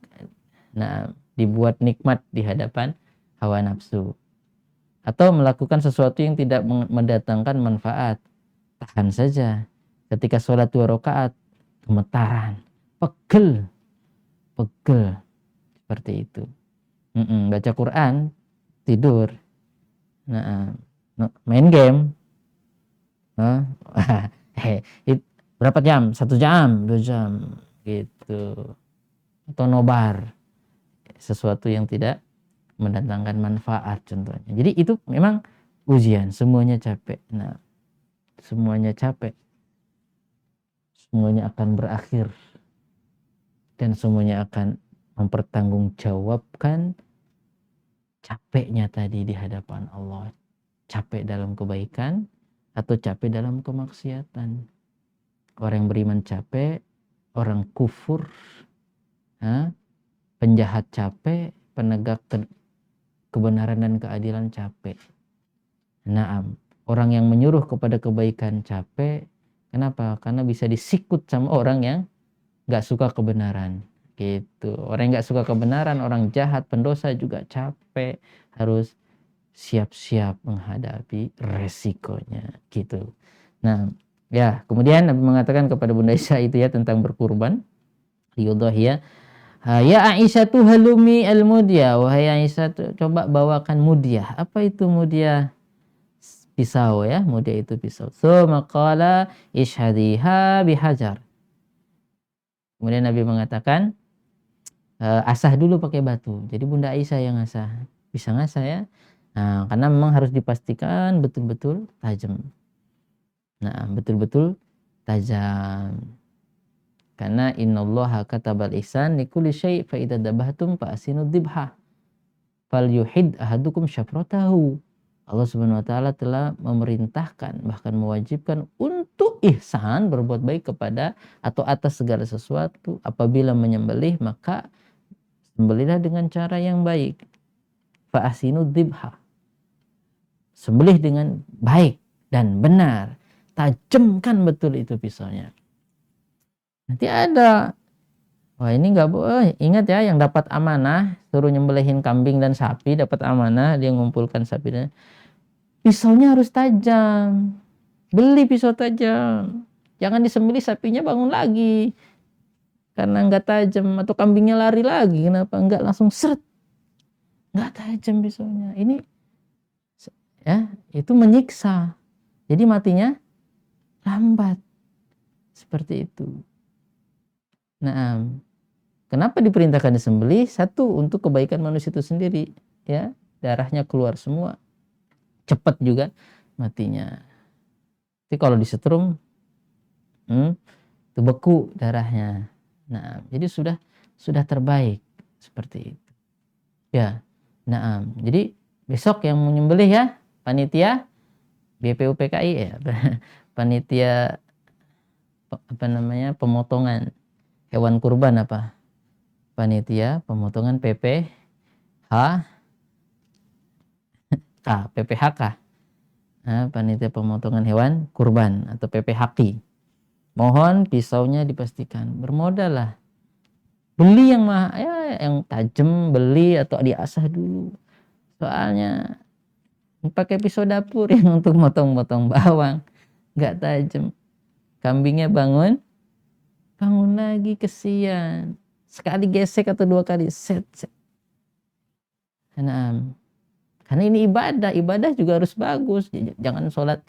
Nah, dibuat nikmat di hadapan hawa nafsu. atau melakukan sesuatu yang tidak mendatangkan manfaat. Tahan saja. Ketika sholat 2 rakaat, gemetaran, pegel, seperti itu. Baca Quran, tidur. Nah, main game. Berapa jam? 1 jam, 2 jam, gitu. Atau nobar, sesuatu yang tidak mendatangkan manfaat contohnya. Jadi itu memang ujian, semuanya capek. Nah, semuanya capek, semuanya akan berakhir, dan semuanya akan mempertanggungjawabkan capeknya tadi di hadapan Allah. Capek dalam kebaikan atau capek dalam kemaksiatan. Orang yang beriman capek, orang kufur, penjahat capek, penegak kebenaran dan keadilan capek. Naam, orang yang menyuruh kepada kebaikan capek. Kenapa? Karena bisa disikut sama orang yang gak suka kebenaran. Gitu. Orang yang gak suka kebenaran, orang jahat, pendosa juga capek. Harus siap-siap menghadapi resikonya. Gitu. Nah, ya, kemudian Nabi mengatakan kepada Bunda Aisyah itu ya tentang berkurban. Yudhiyah. Ya Aisyah tuh halumi al-mudyah. Wahai Aisyah, coba bawakan mudyah. Apa itu mudyah? Pisau ya, mudyah itu pisau. Tsumma qala ishhadiha bihajar. Kemudian Nabi mengatakan, asah dulu pakai batu. Jadi Bunda Aisyah yang asah. Bisa ngasah ya. Nah, karena memang harus dipastikan betul-betul tajam. Nah, betul-betul tajam. Karena innallaha katabal ihsan likulli syai' fa idza dabahtum fa asinu dzibha. Fal yuhid ahadukum syafratahu. Allah Subhanahu wa taala telah memerintahkan, bahkan mewajibkan untuk ihsan, berbuat baik kepada atau atas segala sesuatu. Apabila menyembelih, maka sembelihlah dengan cara yang baik. Fa asinu dzibha. Sembelih dengan baik dan benar. Tajamkan betul itu pisaunya. Nanti ada, wah ini nggak boleh. Ingat ya, yang dapat amanah suruh nyembelihin kambing dan sapi, dapat amanah, dia ngumpulkan sapi dan pisaunya harus tajam. Beli pisau tajam. Jangan disembelih sapinya bangun lagi karena nggak tajam, atau kambingnya lari lagi. Kenapa nggak langsung seret? Nggak tajam pisaunya. Ini ya, itu menyiksa. Jadi matinya lambat. Seperti itu. Nah, kenapa diperintahkan disembelih? Satu, untuk kebaikan manusia itu sendiri, ya, darahnya keluar semua, cepat juga matinya. Tapi kalau disetrum, itu beku darahnya. Nah, jadi sudah terbaik seperti itu. Ya, nah, jadi besok yang menyembelih ya, panitia BPUPKI ya, panitia pemotongan hewan kurban apa? Panitia pemotongan PPHK. Nah, panitia pemotongan hewan kurban atau PPHK. Mohon pisaunya dipastikan bermodal lah. Beli yang ya, yang tajam, beli atau diasah dulu. Soalnya pakai pisau dapur yang untuk motong-motong bawang, nggak tajam. Kambingnya bangun lagi, kesian. Sekali gesek atau 2 kali set. Nah, karena ini ibadah juga harus bagus. Jangan sholat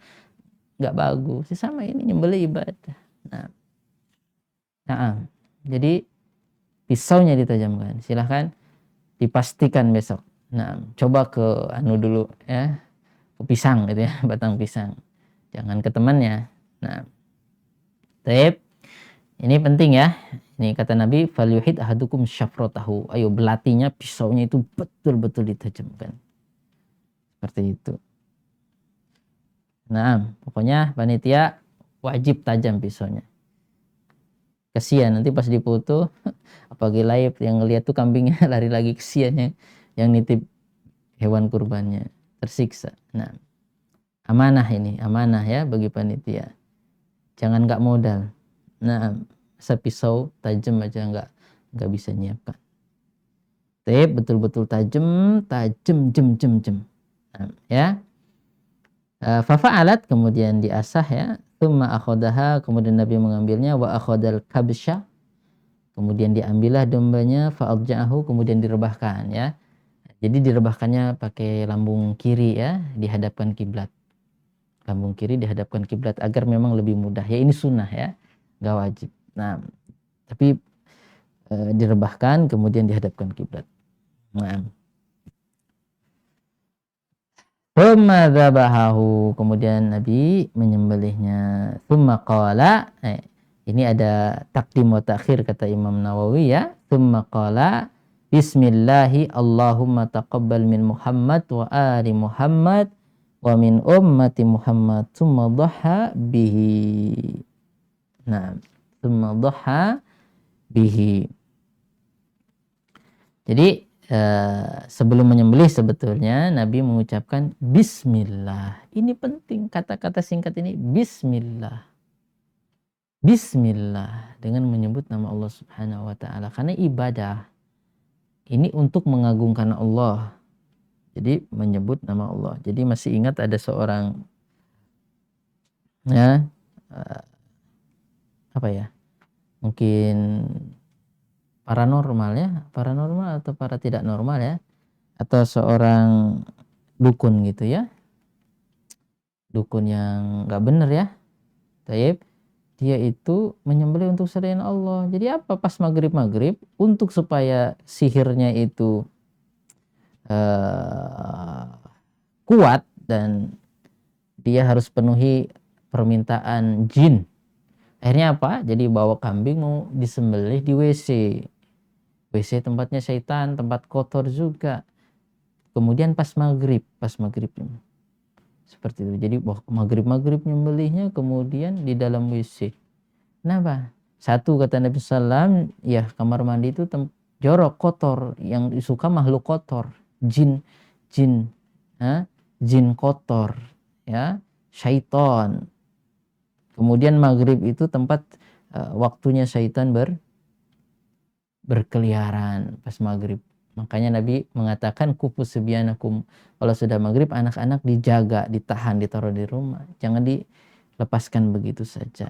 nggak bagus. Sama ini nyembelih ibadah. Nah, jadi pisaunya ditajamkan. Silahkan dipastikan besok. Nah, coba ke dulu ya, ke pisang gitu ya, batang pisang. Jangan ke temannya. Nah, ini penting ya. Ini kata Nabi, falyuhid ahadukum syafratahu. Ayo belatinya, pisaunya itu betul-betul ditajamkan. Seperti itu. Nah, pokoknya panitia wajib tajam pisaunya. Kesian nanti pas dipoto, apalagi live yang ngeliat tuh kambingnya lari lagi, kesian yang nitip hewan kurbannya, tersiksa. Nah, amanah ini, amanah ya bagi panitia. Jangan nggak modal. Nah, pisau tajam aja nggak bisa nyiapkan. Betul-betul tajam, jam. Ya. Fafa'alat, kemudian diasah ya. Tsumma akhadaha, kemudian Nabi mengambilnya, wa akhadal kabsha, kemudian diambillah dombanya, fa'adja'ahu, kemudian direbahkan ya. Jadi direbahkannya pakai lambung kiri ya, dihadapkan kiblat. Lambung kiri dihadapkan kiblat agar memang lebih mudah. Ya ini sunnah ya, nggak wajib. Nah, tapi direbahkan kemudian dihadapkan kiblat. Nah. Tsumma dzabahahu, kemudian Nabi menyembelihnya. Tsumma qala, ini ada takdim wa ta'khir kata Imam Nawawi ya. Tsumma qala bismillahi Allahumma taqabbal min Muhammad wa ali Muhammad wa min ummati Muhammad. Tsumma dhaha bihi. Nah, tsumma dhaha bihi. Jadi sebelum menyembelih sebetulnya Nabi mengucapkan Bismillah. Ini penting, kata-kata singkat ini, Bismillah. Bismillah, dengan menyebut nama Allah Subhanahu wa Ta'ala. Karena ibadah ini untuk mengagungkan Allah. Jadi menyebut nama Allah. Jadi masih ingat ada seorang ya apa ya? Mungkin paranormal atau para tidak normal ya, atau seorang dukun gitu ya, dukun yang nggak bener ya. Taib, dia itu menyembelih untuk selain Allah. Jadi apa, pas maghrib untuk supaya sihirnya itu kuat dan dia harus penuhi permintaan jin. Akhirnya apa? Jadi bawa kambing mau disembelih di WC. WC tempatnya syaitan, tempat kotor juga. Kemudian pas maghrib seperti itu. Jadi maghrib nyembelihnya kemudian di dalam WC. Kenapa? Satu, kata Nabi SAW, ya kamar mandi itu jorok, kotor, yang suka makhluk kotor, jin kotor, ya, syaitan. Kemudian maghrib itu tempat waktunya syaitan berkeliaran pas maghrib. Makanya Nabi mengatakan kufu subyanakum, kalau sudah maghrib anak-anak dijaga, ditahan, ditaruh di rumah, jangan dilepaskan begitu saja.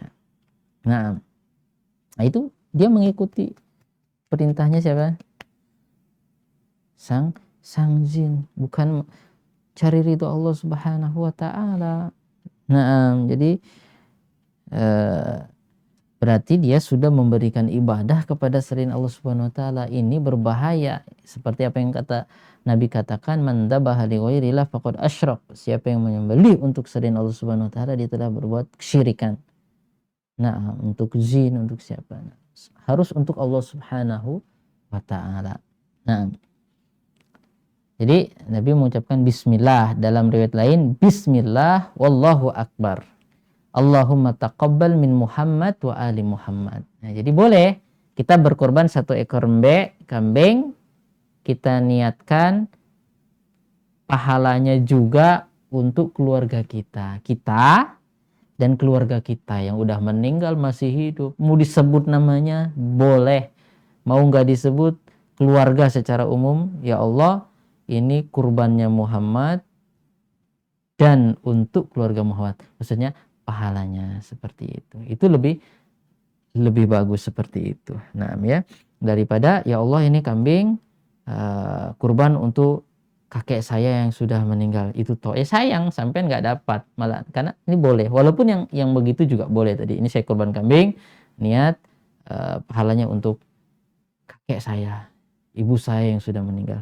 Nah itu dia mengikuti perintahnya siapa? Sang jin, bukan cari ridho Allah Subhanahu wa Ta'ala. Nah jadi berarti dia sudah memberikan ibadah kepada selain Allah Subhanahu wa Ta'ala. Ini berbahaya, seperti apa yang kata Nabi katakan, man dzabaha li ghairillah faqad asyrak. Siapa yang menyembelih untuk selain Allah Subhanahu wa Ta'ala, dia telah berbuat kesyirikan. Nah, untuk jin, untuk siapa? Harus untuk Allah Subhanahu wa Ta'ala. Nah, jadi Nabi mengucapkan bismillah, dalam riwayat lain bismillah wallahu akbar. Allahumma taqabbal min Muhammad wa ali Muhammad. Nah, jadi boleh kita berkorban 1 ekor kambing, kita niatkan pahalanya juga untuk keluarga kita dan keluarga kita yang udah meninggal masih hidup. Mau disebut namanya boleh, mau nggak disebut, keluarga secara umum, ya Allah ini kurbannya Muhammad dan untuk keluarga Muhammad, maksudnya pahalanya seperti itu. Itu lebih bagus seperti itu. Nah ya, daripada ya Allah ini kambing kurban untuk kakek saya yang sudah meninggal, itu toh sayang sampai nggak dapat malah. Karena ini boleh, walaupun yang begitu juga boleh. Tadi ini saya kurban kambing, niat pahalanya untuk kakek saya, ibu saya yang sudah meninggal.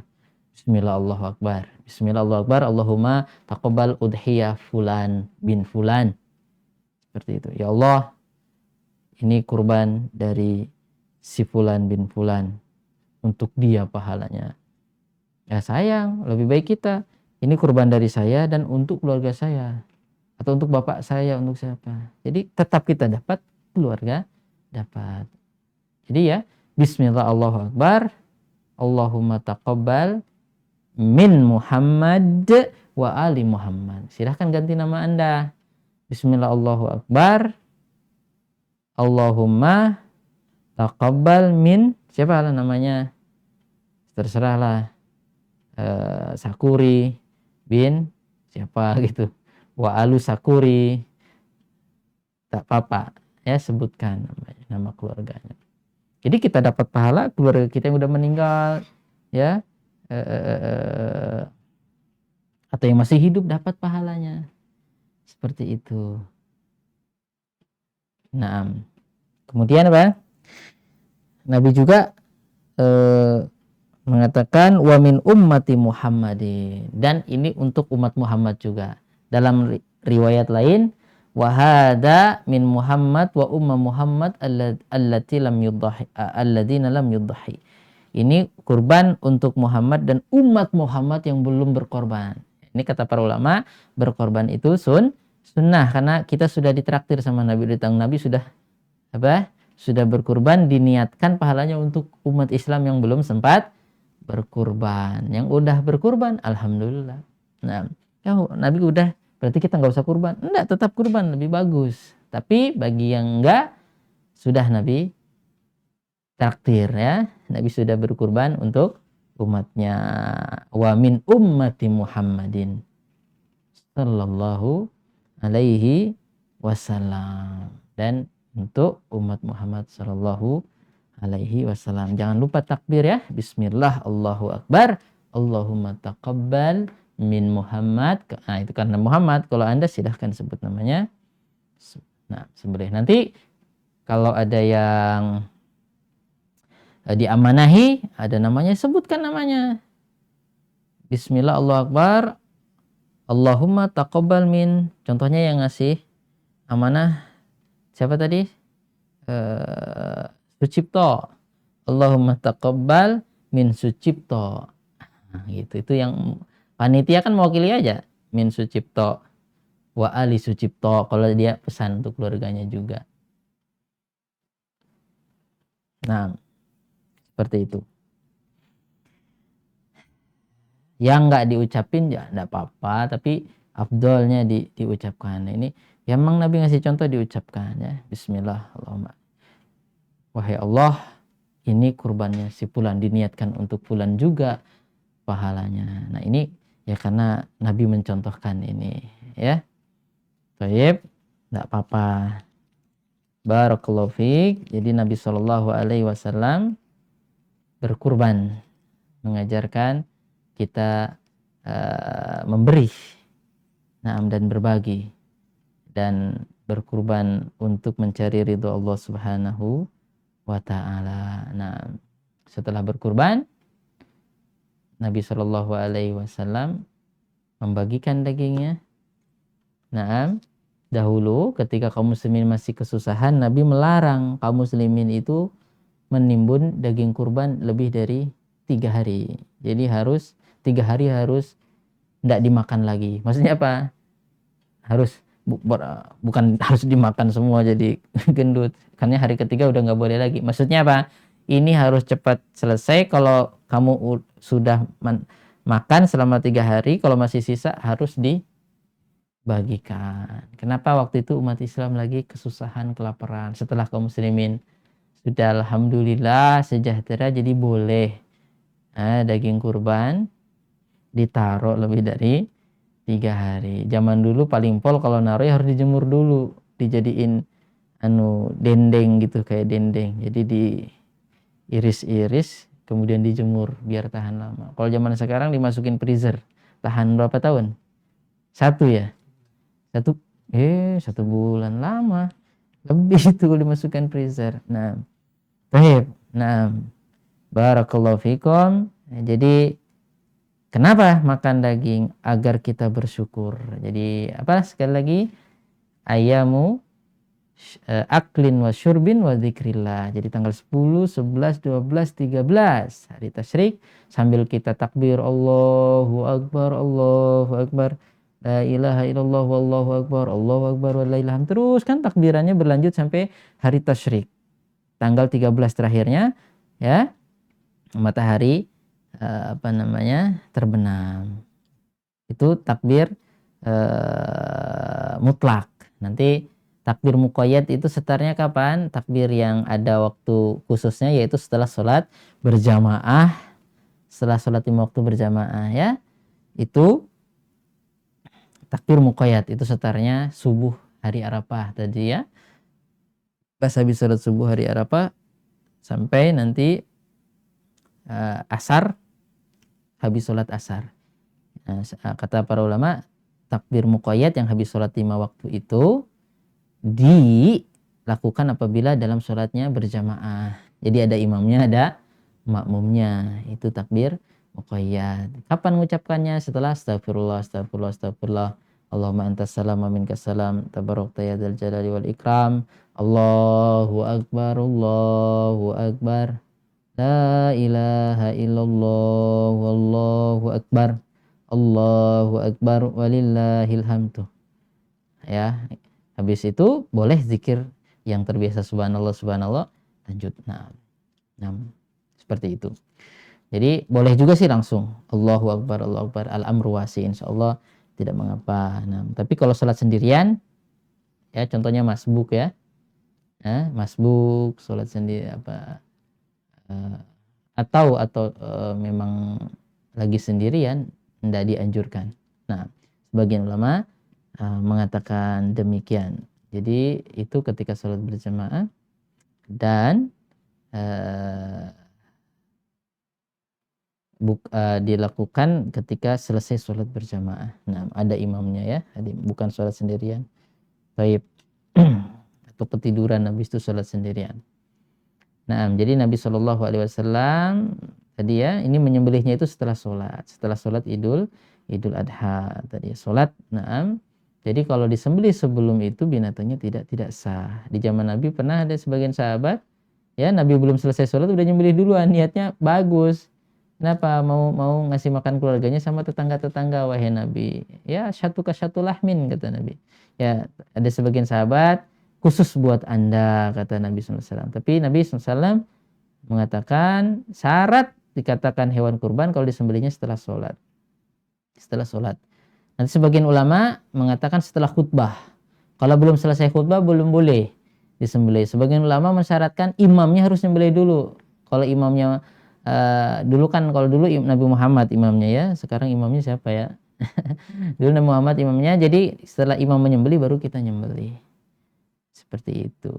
Bismillah Allahu Akbar, Bismillah Allahu Akbar, Allahumma taqabbal udhiyah fulan bin fulan. Seperti itu. Ya Allah, ini kurban dari si fulan bin fulan, untuk dia pahalanya. Ya sayang, lebih baik kita, ini kurban dari saya dan untuk keluarga saya, atau untuk bapak saya, untuk siapa. Jadi tetap kita dapat, keluarga dapat. Jadi ya, bismillah Allahu Akbar, Allahumma taqabbal min Muhammad wa ali Muhammad. Silahkan ganti nama Anda. Bismillah Allahu Akbar, Allahumma taqabbal min, siapa lah namanya, terserahlah, Sakuri bin siapa gitu, wa alu sakuri, tak apa-apa ya, sebutkan namanya, nama keluarganya. Jadi kita dapat pahala keluarga kita yang udah meninggal ya, atau yang masih hidup dapat pahalanya. Seperti itu. Nah, kemudian apa? Nabi juga mengatakan wa min ummati Muhammadin, dan ini untuk umat Muhammad juga. Dalam riwayat lain, wa hada min Muhammad wa umma Muhammad allati lam yudhahi alladzina lam yudhahi. Ini kurban untuk Muhammad dan umat Muhammad yang belum berkorban. Ini kata para ulama, berkorban itu sunnah, karena kita sudah ditraktir sama Nabi, datang Nabi sudah apa? Sudah berkurban, diniatkan pahalanya untuk umat Islam yang belum sempat berkurban. Yang udah berkurban, alhamdulillah. Nah, Nabi udah, berarti kita nggak usah kurban. Enggak, tetap kurban lebih bagus. Tapi bagi yang enggak, sudah Nabi traktir ya. Nabi sudah berkurban untuk umatnya. Wa min ummati Muhammadin sallallahu alaihi wasallam. Dan untuk umat Muhammad sallallahu alaihi wasallam. Jangan lupa takbir ya. Bismillah, Allahu Akbar. Allahumma taqabbal min Muhammad. Nah, itu karena Muhammad. Kalau Anda silahkan sebut namanya. Nah, sembelih. Nanti kalau ada yang diamanahi, ada namanya, sebutkan namanya. Bismillah, Allahu Akbar. Allahumma taqabbal min. Contohnya yang ngasih amanah siapa tadi? Sucipto. Allahumma taqabbal min Sucipto. Nah, gitu. Itu yang panitia kan mewakili aja. Min Sucipto wa ali Sucipto. Kalau dia pesan untuk keluarganya juga. Nah, seperti itu. Yang nggak diucapin ya enggak apa-apa, tapi afdolnya diucapkan. Nah, ini ya memang Nabi ngasih contoh diucapkan ya. Bismillah, Allahumma. Wahai Allah, ini kurbannya si fulan, diniatkan untuk fulan juga pahalanya. Nah, ini ya karena Nabi mencontohkan ini ya. Baik, enggak apa-apa. Barakallahu fiik. Jadi Nabi Shallallahu alaihi wasallam berkurban, mengajarkan kita memberi, dan berbagi, dan berkurban untuk mencari ridho Allah Subhanahu wa ta'ala. Nah, setelah berkurban, Nabi Shallallahu alaihi wasallam membagikan dagingnya. Nah, dahulu ketika kaum muslimin masih kesusahan, Nabi melarang kaum muslimin itu menimbun daging kurban lebih dari 3 hari. Jadi harus 3 hari harus tidak dimakan lagi. Maksudnya apa? Harus bukan harus dimakan semua jadi gendut. Karena hari ketiga udah nggak boleh lagi. Maksudnya apa? Ini harus cepat selesai. Kalau kamu sudah makan selama 3 hari, kalau masih sisa harus dibagikan. Kenapa waktu itu umat Islam lagi kesusahan, kelaparan. Setelah kaum muslimin sudah alhamdulillah sejahtera, jadi boleh daging kurban ditaruh lebih dari 3 hari. Zaman dulu paling pol kalau naruh ya harus dijemur dulu, dijadiin dendeng gitu, kayak dendeng. Jadi diiris-iris kemudian dijemur biar tahan lama. Kalau zaman sekarang dimasukin freezer. Tahan berapa tahun? 1 ya? 1 bulan, lama. Lebih itu dimasukkan freezer. Nah, baik. Nah, barakallahu fikum. Jadi kenapa makan daging? Agar kita bersyukur. Jadi apa? Sekali lagi, ayamu aklin wa syurbin wa dzikrillah. Jadi tanggal 10, 11, 12, 13 hari tasyrik, sambil kita takbir Allahu Akbar, Allahu Akbar, la ilaha illallah wallahu akbar, Allahu Akbar walillahi. Terus kan takbirannya berlanjut sampai hari tasyrik. Tanggal 13 terakhirnya ya, matahari terbenam. Itu takbir mutlak. Nanti takbir muqayyad itu setarnya kapan? Takbir yang ada waktu khususnya, yaitu setelah sholat berjamaah. Setelah sholat 5 waktu berjamaah ya. Itu takbir muqayyad itu setarnya subuh hari Arafah tadi ya. Pas habis sholat subuh hari Arafah sampai nanti asar, habis sholat asar. Nah, kata para ulama, takbir muqayyad yang habis sholat 5 waktu itu dilakukan apabila dalam sholatnya berjamaah. Jadi ada imamnya, ada makmumnya. Itu takbir muqayyad. Kapan mengucapkannya? Setelah astagfirullah, astagfirullah, astagfirullah. Allahumma antas salam wa minkas salam. Tabarakta ya dzal jalali wal ikram. Allahu akbar, Allahu akbar. La ilaha illallah, wallahu akbar. Allahu akbar walillahil hamdu. Ya, habis itu boleh zikir yang terbiasa subhanallah subhanallah lanjut. Nah, seperti itu. Jadi boleh juga sih langsung Allahu akbar, Allahu akbar, al-amru wasi, insyaallah tidak mengapa. Nah, tapi kalau sholat sendirian ya contohnya masbuk ya. Masbuk sholat sendiri atau memang lagi sendirian tidak dianjurkan. Nah, sebagian ulama mengatakan demikian. Jadi itu ketika sholat berjamaah dan dilakukan ketika selesai sholat berjamaah. Nah, ada imamnya ya, bukan sholat sendirian. Baik. Atau ketiduran habis itu sholat sendirian. Nah, jadi Nabi Shallallahu Alaihi Wasallam tadi ya, ini menyembelihnya itu setelah sholat Idul Adha tadi sholat. Nah, jadi kalau disembelih sebelum itu binatangnya tidak sah. Di zaman Nabi pernah ada sebagian sahabat ya, Nabi belum selesai sholat udah nyembelih duluan, niatnya bagus. Kenapa? Mau ngasih makan keluarganya sama tetangga-tetangga, wahai Nabi. Ya, satu lahmin kata Nabi. Ya, ada sebagian sahabat khusus buat Anda kata Nabi SAW. Tapi Nabi SAW mengatakan syarat dikatakan hewan kurban kalau disembelihnya setelah sholat. Nanti sebagian ulama mengatakan setelah khutbah. Kalau belum selesai khutbah belum boleh disembelih. Sebagian ulama mensyaratkan imamnya harus nyembelih dulu. Kalau imamnya dulu Nabi Muhammad imamnya ya, sekarang imamnya siapa ya? Dulu Nabi Muhammad imamnya, jadi setelah imam menyembelih baru kita nyembelih. Seperti itu.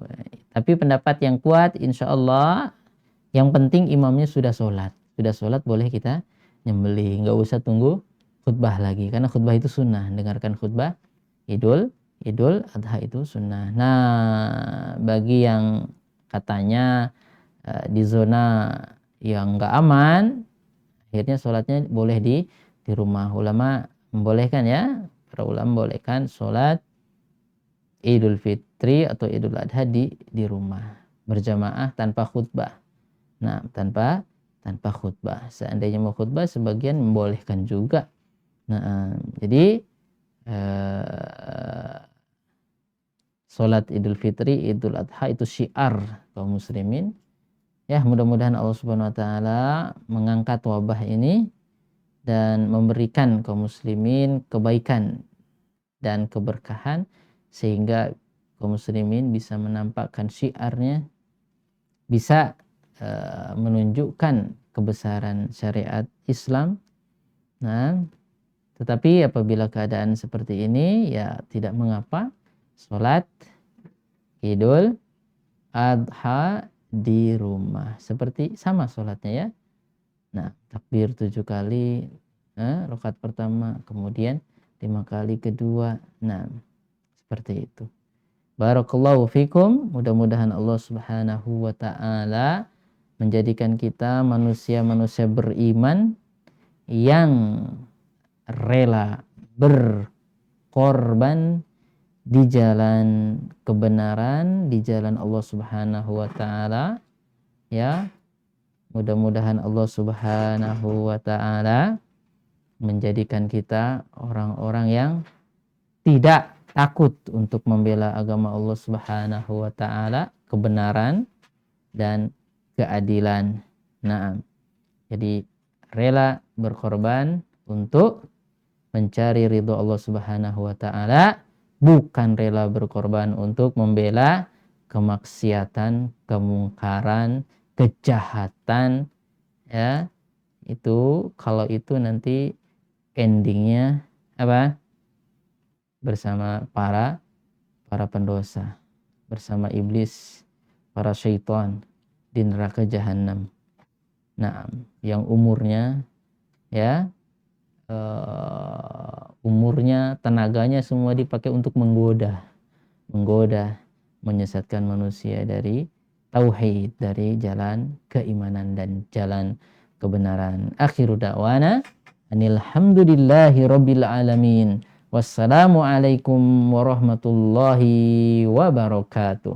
Tapi pendapat yang kuat insya Allah yang penting imamnya sudah sholat boleh kita nyembelih, nggak usah tunggu khutbah lagi, karena khutbah itu sunnah. Dengarkan khutbah Idul Adha itu sunnah. Nah, bagi yang katanya di zona yang nggak aman, akhirnya sholatnya boleh di rumah. Ulama membolehkan ya, para ulama membolehkan sholat Idul Fitri atau Idul Adha di rumah berjamaah tanpa khutbah. Nah, tanpa khutbah. Seandainya mau khutbah sebagian membolehkan juga. Nah, jadi sholat Idul Fitri, Idul Adha itu syiar kaum muslimin. Ya, mudah-mudahan Allah Subhanahu wa taala mengangkat wabah ini dan memberikan kaum muslimin kebaikan dan keberkahan sehingga kaum muslimin bisa menampakkan syiarnya, bisa menunjukkan kebesaran syariat Islam. Nah, tetapi apabila keadaan seperti ini ya tidak mengapa sholat Idul Adha di rumah seperti sama sholatnya ya. Nah, takbir 7 kali rakaat pertama, kemudian 5 kali kedua. Nah, seperti itu. Barakallahu fikum. Mudah-mudahan Allah Subhanahu wa taala menjadikan kita manusia-manusia beriman yang rela berkorban di jalan kebenaran, di jalan Allah Subhanahu wa taala. Ya. Mudah-mudahan Allah Subhanahu wa taala menjadikan kita orang-orang yang tidak takut untuk membela agama Allah Subhanahu wa taala, kebenaran dan keadilan. Nah, jadi rela berkorban untuk mencari ridho Allah Subhanahu wa taala, bukan rela berkorban untuk membela kemaksiatan, kemungkaran, kejahatan ya. Itu kalau itu nanti endingnya apa? bersama para pendosa, bersama iblis, para syaitan di neraka jahanam. Nah, yang umurnya ya umurnya, tenaganya semua dipakai untuk menggoda, menyesatkan manusia dari tauhid, dari jalan keimanan dan jalan kebenaran. Akhiru da'wana anilhamdulillahi rabbil alamin. Wassalamualaikum warahmatullahi wabarakatuh.